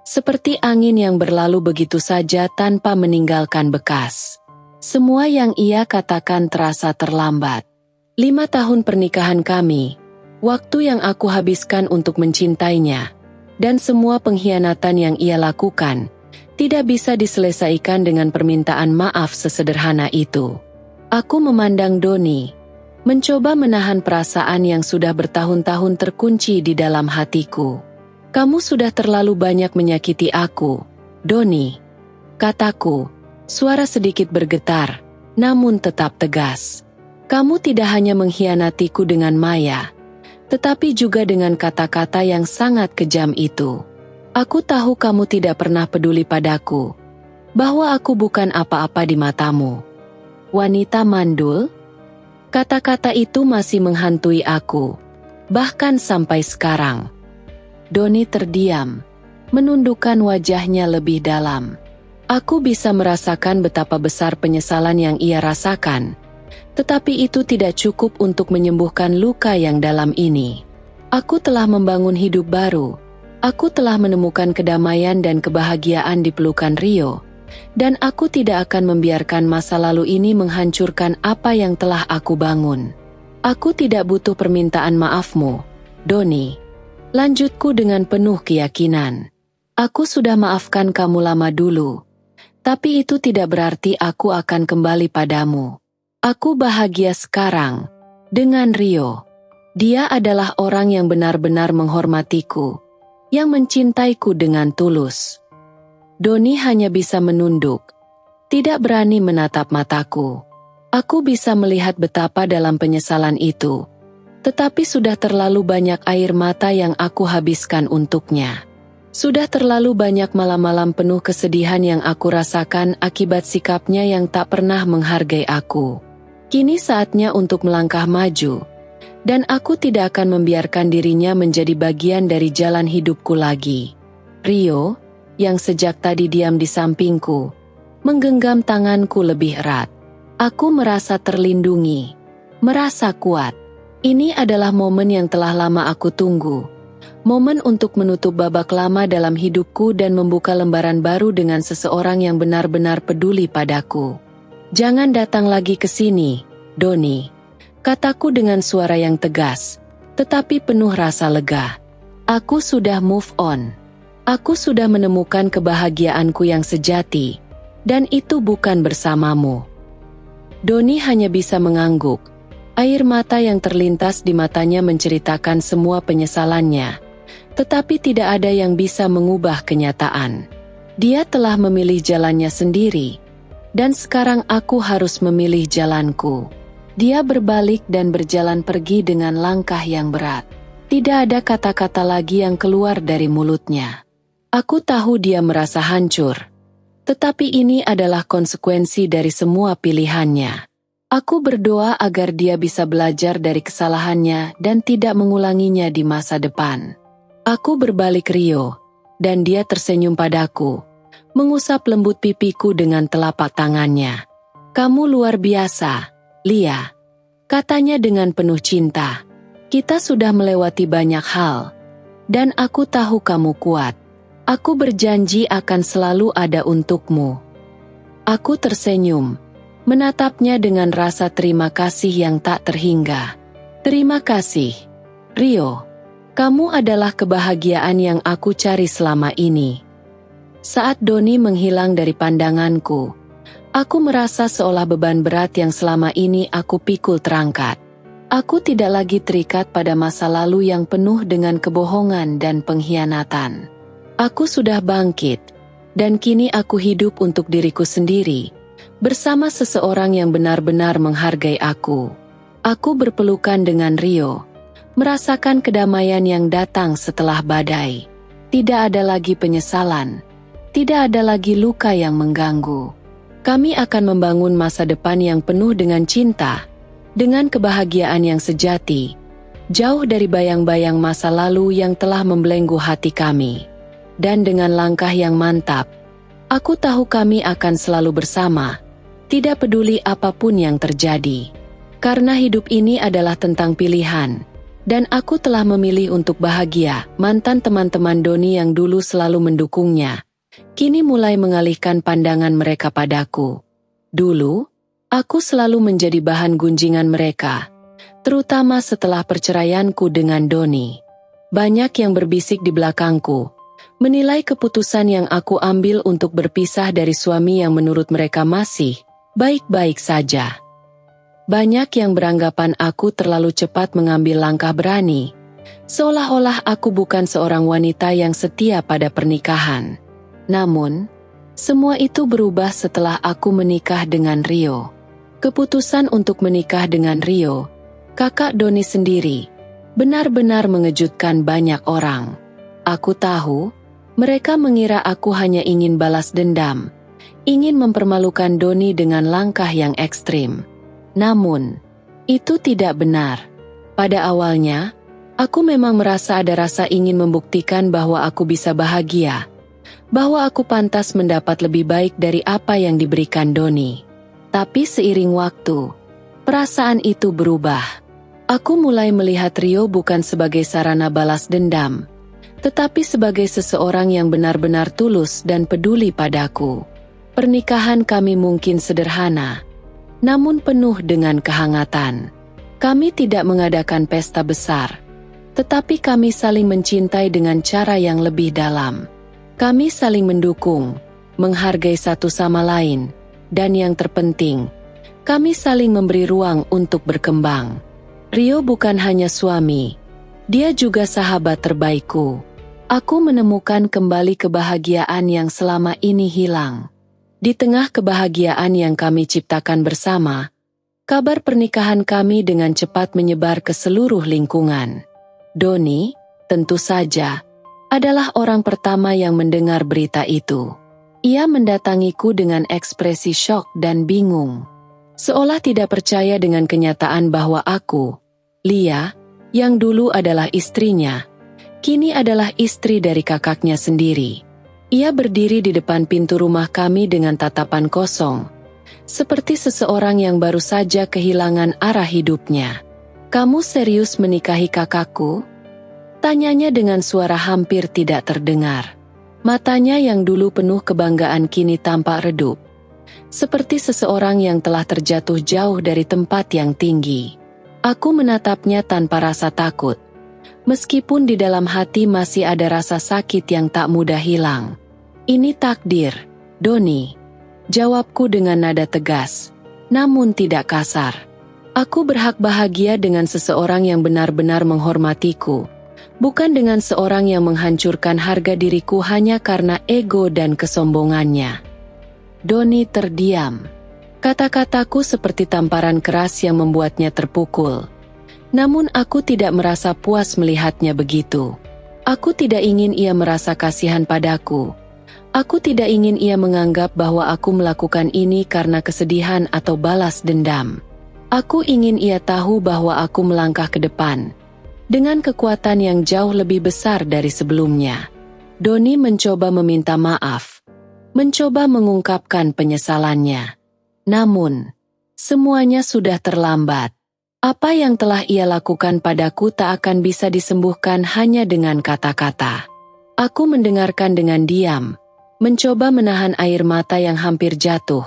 seperti angin yang berlalu begitu saja tanpa meninggalkan bekas. Semua yang ia katakan terasa terlambat. 5 tahun pernikahan kami, waktu yang aku habiskan untuk mencintainya, dan semua pengkhianatan yang ia lakukan, tidak bisa diselesaikan dengan permintaan maaf sesederhana itu. Aku memandang Doni, mencoba menahan perasaan yang sudah bertahun-tahun terkunci di dalam hatiku. Kamu sudah terlalu banyak menyakiti aku, Doni, kataku. Suara sedikit bergetar, namun tetap tegas. Kamu tidak hanya mengkhianatiku dengan Maya, tetapi juga dengan kata-kata yang sangat kejam itu. Aku tahu kamu tidak pernah peduli padaku, bahwa aku bukan apa-apa di matamu. Wanita mandul? Kata-kata itu masih menghantui aku, bahkan sampai sekarang. Doni terdiam, menundukkan wajahnya lebih dalam. Aku bisa merasakan betapa besar penyesalan yang ia rasakan, tetapi itu tidak cukup untuk menyembuhkan luka yang dalam ini. Aku telah membangun hidup baru. Aku telah menemukan kedamaian dan kebahagiaan di pelukan Rio, dan aku tidak akan membiarkan masa lalu ini menghancurkan apa yang telah aku bangun. Aku tidak butuh permintaan maafmu, Doni. Lanjutku dengan penuh keyakinan. Aku sudah maafkan kamu lama dulu, tapi itu tidak berarti aku akan kembali padamu. Aku bahagia sekarang dengan Rio. Dia adalah orang yang benar-benar menghormatiku, yang mencintaiku dengan tulus. Doni hanya bisa menunduk, tidak berani menatap mataku. Aku bisa melihat betapa dalam penyesalan itu, tetapi sudah terlalu banyak air mata yang aku habiskan untuknya. Sudah terlalu banyak malam-malam penuh kesedihan yang aku rasakan akibat sikapnya yang tak pernah menghargai aku. Kini saatnya untuk melangkah maju. Dan aku tidak akan membiarkan dirinya menjadi bagian dari jalan hidupku lagi. Rio, yang sejak tadi diam di sampingku, menggenggam tanganku lebih erat. Aku merasa terlindungi, merasa kuat. Ini adalah momen yang telah lama aku tunggu. Momen untuk menutup babak lama dalam hidupku dan membuka lembaran baru dengan seseorang yang benar-benar peduli padaku. Jangan datang lagi ke sini, Doni. Kataku dengan suara yang tegas, tetapi penuh rasa lega. Aku sudah move on. Aku sudah menemukan kebahagiaanku yang sejati, dan itu bukan bersamamu. Doni hanya bisa mengangguk. Air mata yang terlintas di matanya menceritakan semua penyesalannya, tetapi tidak ada yang bisa mengubah kenyataan. Dia telah memilih jalannya sendiri, dan sekarang aku harus memilih jalanku. Dia berbalik dan berjalan pergi dengan langkah yang berat. Tidak ada kata-kata lagi yang keluar dari mulutnya. Aku tahu dia merasa hancur. Tetapi ini adalah konsekuensi dari semua pilihannya. Aku berdoa agar dia bisa belajar dari kesalahannya dan tidak mengulanginya di masa depan. Aku berbalik Rio, dan dia tersenyum padaku, mengusap lembut pipiku dengan telapak tangannya. Kamu luar biasa, Lia, katanya dengan penuh cinta. Kita sudah melewati banyak hal, dan aku tahu kamu kuat. Aku berjanji akan selalu ada untukmu. Aku tersenyum, menatapnya dengan rasa terima kasih yang tak terhingga. Terima kasih, Rio. Kamu adalah kebahagiaan yang aku cari selama ini. Saat Doni menghilang dari pandanganku, aku merasa seolah beban berat yang selama ini aku pikul terangkat. Aku tidak lagi terikat pada masa lalu yang penuh dengan kebohongan dan pengkhianatan. Aku sudah bangkit, dan kini aku hidup untuk diriku sendiri, bersama seseorang yang benar-benar menghargai aku. Aku berpelukan dengan Rio, merasakan kedamaian yang datang setelah badai. Tidak ada lagi penyesalan, tidak ada lagi luka yang mengganggu. Kami akan membangun masa depan yang penuh dengan cinta, dengan kebahagiaan yang sejati, jauh dari bayang-bayang masa lalu yang telah membelenggu hati kami. Dan dengan langkah yang mantap, aku tahu kami akan selalu bersama, tidak peduli apapun yang terjadi. Karena hidup ini adalah tentang pilihan, dan aku telah memilih untuk bahagia. Mantan teman-teman Doni yang dulu selalu mendukungnya, kini mulai mengalihkan pandangan mereka padaku. Dulu, aku selalu menjadi bahan gunjingan mereka, terutama setelah perceraianku dengan Doni. Banyak yang berbisik di belakangku, menilai keputusan yang aku ambil untuk berpisah dari suami yang menurut mereka masih baik-baik saja. Banyak yang beranggapan aku terlalu cepat mengambil langkah berani, seolah-olah aku bukan seorang wanita yang setia pada pernikahan. Namun, semua itu berubah setelah aku menikah dengan Rio. Keputusan untuk menikah dengan Rio, kakak Doni sendiri, benar-benar mengejutkan banyak orang. Aku tahu, mereka mengira aku hanya ingin balas dendam, ingin mempermalukan Doni dengan langkah yang ekstrim. Namun, itu tidak benar. Pada awalnya, aku memang merasa ada rasa ingin membuktikan bahwa aku bisa bahagia, bahwa aku pantas mendapat lebih baik dari apa yang diberikan Doni. Tapi seiring waktu, perasaan itu berubah. Aku mulai melihat Rio bukan sebagai sarana balas dendam, tetapi sebagai seseorang yang benar-benar tulus dan peduli padaku. Pernikahan kami mungkin sederhana, namun penuh dengan kehangatan. Kami tidak mengadakan pesta besar, tetapi kami saling mencintai dengan cara yang lebih dalam. Kami saling mendukung, menghargai satu sama lain, dan yang terpenting, kami saling memberi ruang untuk berkembang. Rio bukan hanya suami, dia juga sahabat terbaikku. Aku menemukan kembali kebahagiaan yang selama ini hilang. Di tengah kebahagiaan yang kami ciptakan bersama, kabar pernikahan kami dengan cepat menyebar ke seluruh lingkungan. Doni, tentu saja, adalah orang pertama yang mendengar berita itu. Ia mendatangiku dengan ekspresi syok dan bingung, seolah tidak percaya dengan kenyataan bahwa aku, Lia, yang dulu adalah istrinya, kini adalah istri dari kakaknya sendiri. Ia berdiri di depan pintu rumah kami dengan tatapan kosong, seperti seseorang yang baru saja kehilangan arah hidupnya. "Kamu serius menikahi kakakku?" tanyanya dengan suara hampir tidak terdengar. Matanya yang dulu penuh kebanggaan kini tampak redup, seperti seseorang yang telah terjatuh jauh dari tempat yang tinggi. Aku menatapnya tanpa rasa takut, meskipun di dalam hati masih ada rasa sakit yang tak mudah hilang. "Ini takdir, Doni," jawabku dengan nada tegas, namun tidak kasar. Aku berhak bahagia dengan seseorang yang benar-benar menghormatiku, bukan dengan seorang yang menghancurkan harga diriku hanya karena ego dan kesombongannya. Doni terdiam. Kata-kataku seperti tamparan keras yang membuatnya terpukul. Namun aku tidak merasa puas melihatnya begitu. Aku tidak ingin ia merasa kasihan padaku. Aku tidak ingin ia menganggap bahwa aku melakukan ini karena kesedihan atau balas dendam. Aku ingin ia tahu bahwa aku melangkah ke depan, dengan kekuatan yang jauh lebih besar dari sebelumnya. Doni mencoba meminta maaf, mencoba mengungkapkan penyesalannya. Namun, semuanya sudah terlambat. Apa yang telah ia lakukan padaku tak akan bisa disembuhkan hanya dengan kata-kata. Aku mendengarkan dengan diam, mencoba menahan air mata yang hampir jatuh.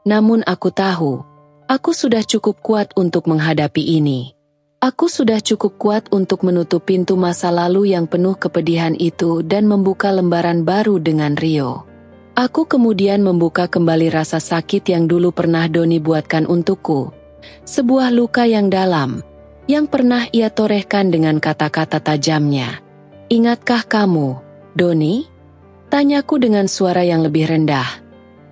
Namun aku tahu, aku sudah cukup kuat untuk menghadapi ini. Aku sudah cukup kuat untuk menutup pintu masa lalu yang penuh kepedihan itu dan membuka lembaran baru dengan Rio. Aku kemudian membuka kembali rasa sakit yang dulu pernah Doni buatkan untukku. Sebuah luka yang dalam, yang pernah ia torehkan dengan kata-kata tajamnya. "Ingatkah kamu, Doni?" tanyaku dengan suara yang lebih rendah.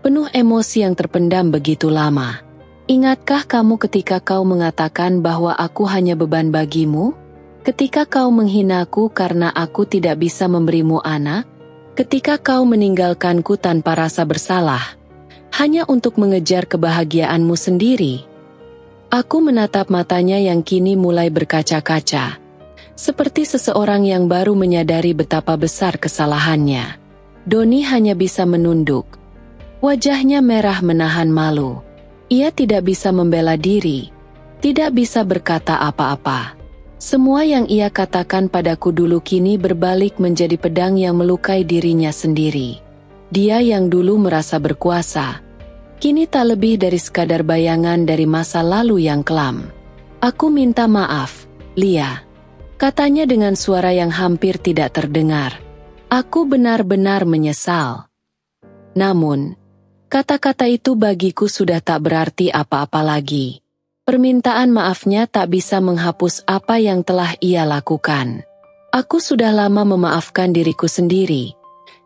penuh emosi yang terpendam begitu lama. Ingatkah kamu ketika kau mengatakan bahwa aku hanya beban bagimu? Ketika kau menghinaku karena aku tidak bisa memberimu anak? Ketika kau meninggalkanku tanpa rasa bersalah, hanya untuk mengejar kebahagiaanmu sendiri? Aku menatap matanya yang kini mulai berkaca-kaca, seperti seseorang yang baru menyadari betapa besar kesalahannya. Doni hanya bisa menunduk. Wajahnya merah menahan malu. Ia tidak bisa membela diri, tidak bisa berkata apa-apa. Semua yang ia katakan padaku dulu kini berbalik menjadi pedang yang melukai dirinya sendiri. Dia yang dulu merasa berkuasa, kini tak lebih dari sekadar bayangan dari masa lalu yang kelam. Aku minta maaf, Lia, katanya dengan suara yang hampir tidak terdengar. Aku benar-benar menyesal. Namun, kata-kata itu bagiku sudah tak berarti apa-apa lagi. Permintaan maafnya tak bisa menghapus apa yang telah ia lakukan. Aku sudah lama memaafkan diriku sendiri,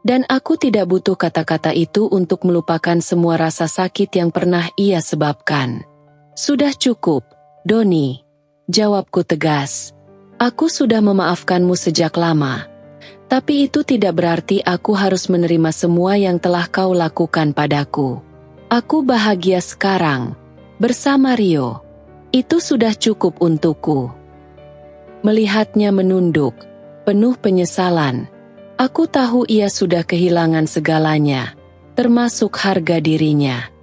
dan aku tidak butuh kata-kata itu untuk melupakan semua rasa sakit yang pernah ia sebabkan. Sudah cukup, Doni, jawabku tegas. Aku sudah memaafkanmu sejak lama, tapi itu tidak berarti aku harus menerima semua yang telah kau lakukan padaku. Aku bahagia sekarang, bersama Rio. Itu sudah cukup untukku. Melihatnya menunduk, penuh penyesalan. Aku tahu ia sudah kehilangan segalanya, termasuk harga dirinya.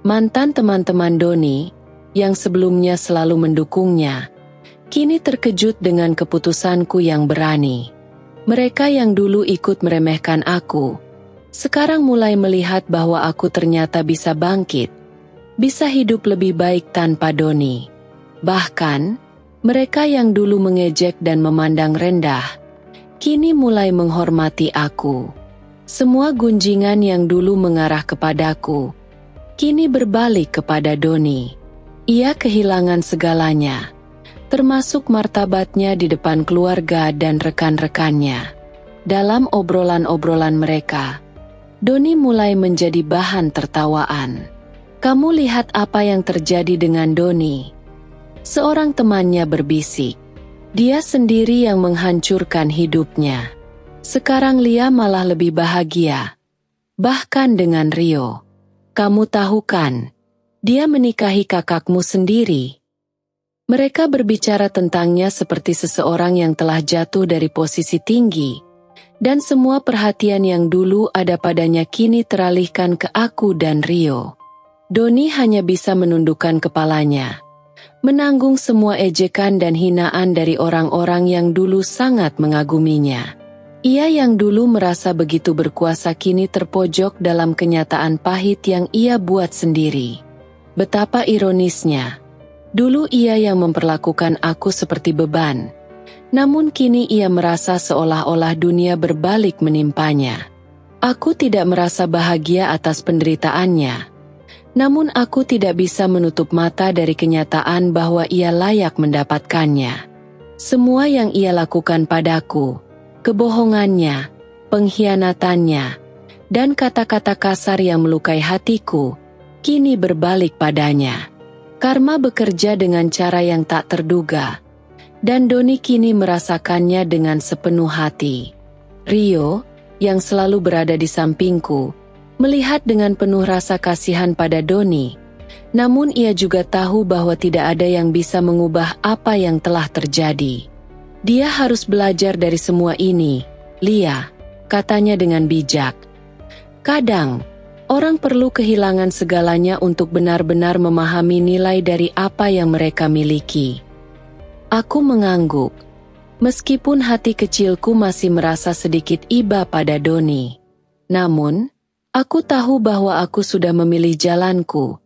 Mantan teman-teman Doni, yang sebelumnya selalu mendukungnya, kini terkejut dengan keputusanku yang berani. Mereka yang dulu ikut meremehkan aku, sekarang mulai melihat bahwa aku ternyata bisa bangkit, bisa hidup lebih baik tanpa Doni. Bahkan, mereka yang dulu mengejek dan memandang rendah, kini mulai menghormati aku. Semua gunjingan yang dulu mengarah kepadaku, kini berbalik kepada Doni. Ia kehilangan segalanya, termasuk martabatnya di depan keluarga dan rekan-rekannya. Dalam obrolan-obrolan mereka, Doni mulai menjadi bahan tertawaan. Kamu lihat apa yang terjadi dengan Doni? Seorang temannya berbisik. Dia sendiri yang menghancurkan hidupnya. Sekarang Lia malah lebih bahagia. Bahkan dengan Rio. Kamu tahu kan, dia menikahi kakakmu sendiri. Mereka berbicara tentangnya seperti seseorang yang telah jatuh dari posisi tinggi, dan semua perhatian yang dulu ada padanya kini teralihkan ke aku dan Rio. Doni hanya bisa menundukkan kepalanya, menanggung semua ejekan dan hinaan dari orang-orang yang dulu sangat mengaguminya. Ia yang dulu merasa begitu berkuasa kini terpojok dalam kenyataan pahit yang ia buat sendiri. Betapa ironisnya. Dulu ia yang memperlakukan aku seperti beban, namun kini ia merasa seolah-olah dunia berbalik menimpanya. Aku tidak merasa bahagia atas penderitaannya. Namun aku tidak bisa menutup mata dari kenyataan bahwa ia layak mendapatkannya. Semua yang ia lakukan padaku, kebohongannya, pengkhianatannya, dan kata-kata kasar yang melukai hatiku, kini berbalik padanya. Karma bekerja dengan cara yang tak terduga, dan Doni kini merasakannya dengan sepenuh hati. Rio, yang selalu berada di sampingku, melihat dengan penuh rasa kasihan pada Doni, namun ia juga tahu bahwa tidak ada yang bisa mengubah apa yang telah terjadi. Dia harus belajar dari semua ini, Lia, katanya dengan bijak. Kadang, orang perlu kehilangan segalanya untuk benar-benar memahami nilai dari apa yang mereka miliki. Aku mengangguk, meskipun hati kecilku masih merasa sedikit iba pada Doni. Namun, aku tahu bahwa aku sudah memilih jalanku,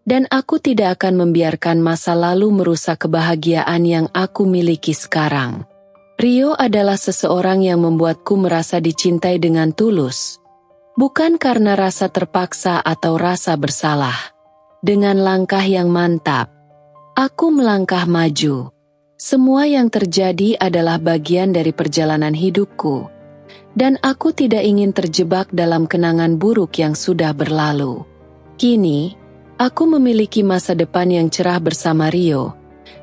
dan aku tidak akan membiarkan masa lalu merusak kebahagiaan yang aku miliki sekarang. Rio adalah seseorang yang membuatku merasa dicintai dengan tulus, bukan karena rasa terpaksa atau rasa bersalah. Dengan langkah yang mantap, aku melangkah maju. Semua yang terjadi adalah bagian dari perjalanan hidupku, dan aku tidak ingin terjebak dalam kenangan buruk yang sudah berlalu. Kini, aku memiliki masa depan yang cerah bersama Rio,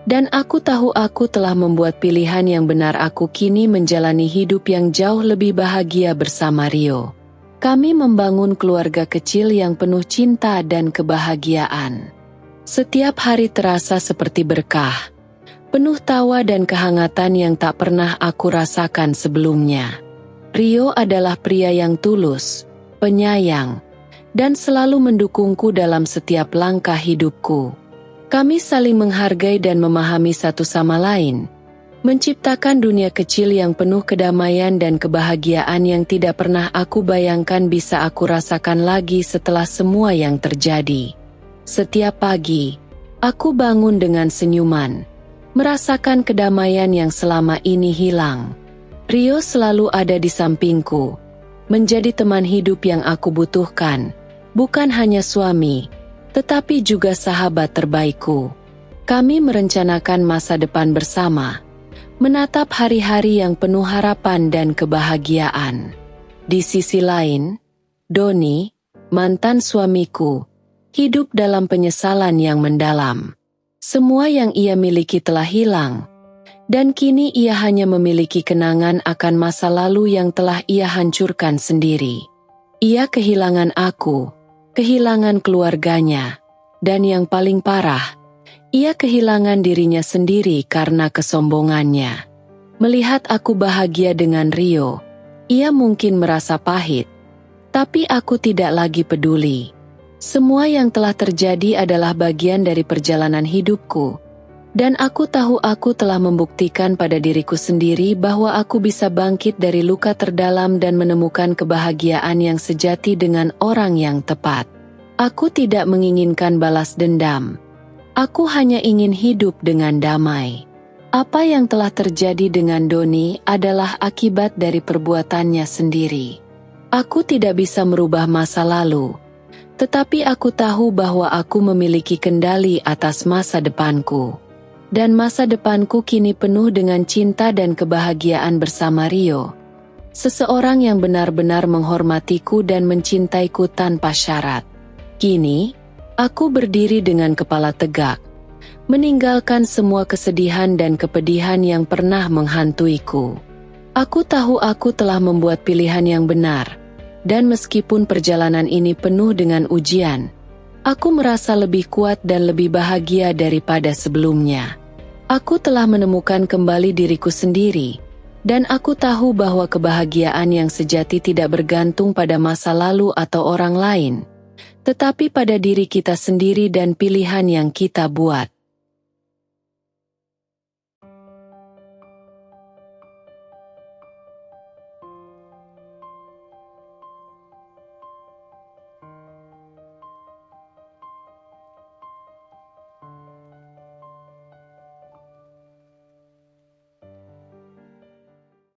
dan aku tahu aku telah membuat pilihan yang benar. Aku kini menjalani hidup yang jauh lebih bahagia bersama Rio. Kami membangun keluarga kecil yang penuh cinta dan kebahagiaan. Setiap hari terasa seperti berkah, penuh tawa dan kehangatan yang tak pernah aku rasakan sebelumnya. Rio adalah pria yang tulus, penyayang, dan selalu mendukungku dalam setiap langkah hidupku. Kami saling menghargai dan memahami satu sama lain, menciptakan dunia kecil yang penuh kedamaian dan kebahagiaan yang tidak pernah aku bayangkan bisa aku rasakan lagi setelah semua yang terjadi. Setiap pagi, aku bangun dengan senyuman, merasakan kedamaian yang selama ini hilang. Rio selalu ada di sampingku, menjadi teman hidup yang aku butuhkan, bukan hanya suami, tetapi juga sahabat terbaikku. Kami merencanakan masa depan bersama, menatap hari-hari yang penuh harapan dan kebahagiaan. Di sisi lain, Doni, mantan suamiku, hidup dalam penyesalan yang mendalam. Semua yang ia miliki telah hilang, dan kini ia hanya memiliki kenangan akan masa lalu yang telah ia hancurkan sendiri. Ia kehilangan aku, kehilangan keluarganya, dan yang paling parah, ia kehilangan dirinya sendiri karena kesombongannya. Melihat aku bahagia dengan Rio, ia mungkin merasa pahit, tapi aku tidak lagi peduli. Semua yang telah terjadi adalah bagian dari perjalanan hidupku, dan aku tahu aku telah membuktikan pada diriku sendiri bahwa aku bisa bangkit dari luka terdalam dan menemukan kebahagiaan yang sejati dengan orang yang tepat. Aku tidak menginginkan balas dendam. Aku hanya ingin hidup dengan damai. Apa yang telah terjadi dengan Doni adalah akibat dari perbuatannya sendiri. Aku tidak bisa merubah masa lalu, tetapi aku tahu bahwa aku memiliki kendali atas masa depanku. Dan masa depanku kini penuh dengan cinta dan kebahagiaan bersama Rio. Seseorang yang benar-benar menghormatiku dan mencintaiku tanpa syarat. Kini, aku berdiri dengan kepala tegak, meninggalkan semua kesedihan dan kepedihan yang pernah menghantuiku. Aku tahu aku telah membuat pilihan yang benar, dan meskipun perjalanan ini penuh dengan ujian, aku merasa lebih kuat dan lebih bahagia daripada sebelumnya. Aku telah menemukan kembali diriku sendiri, dan aku tahu bahwa kebahagiaan yang sejati tidak bergantung pada masa lalu atau orang lain, tetapi pada diri kita sendiri dan pilihan yang kita buat.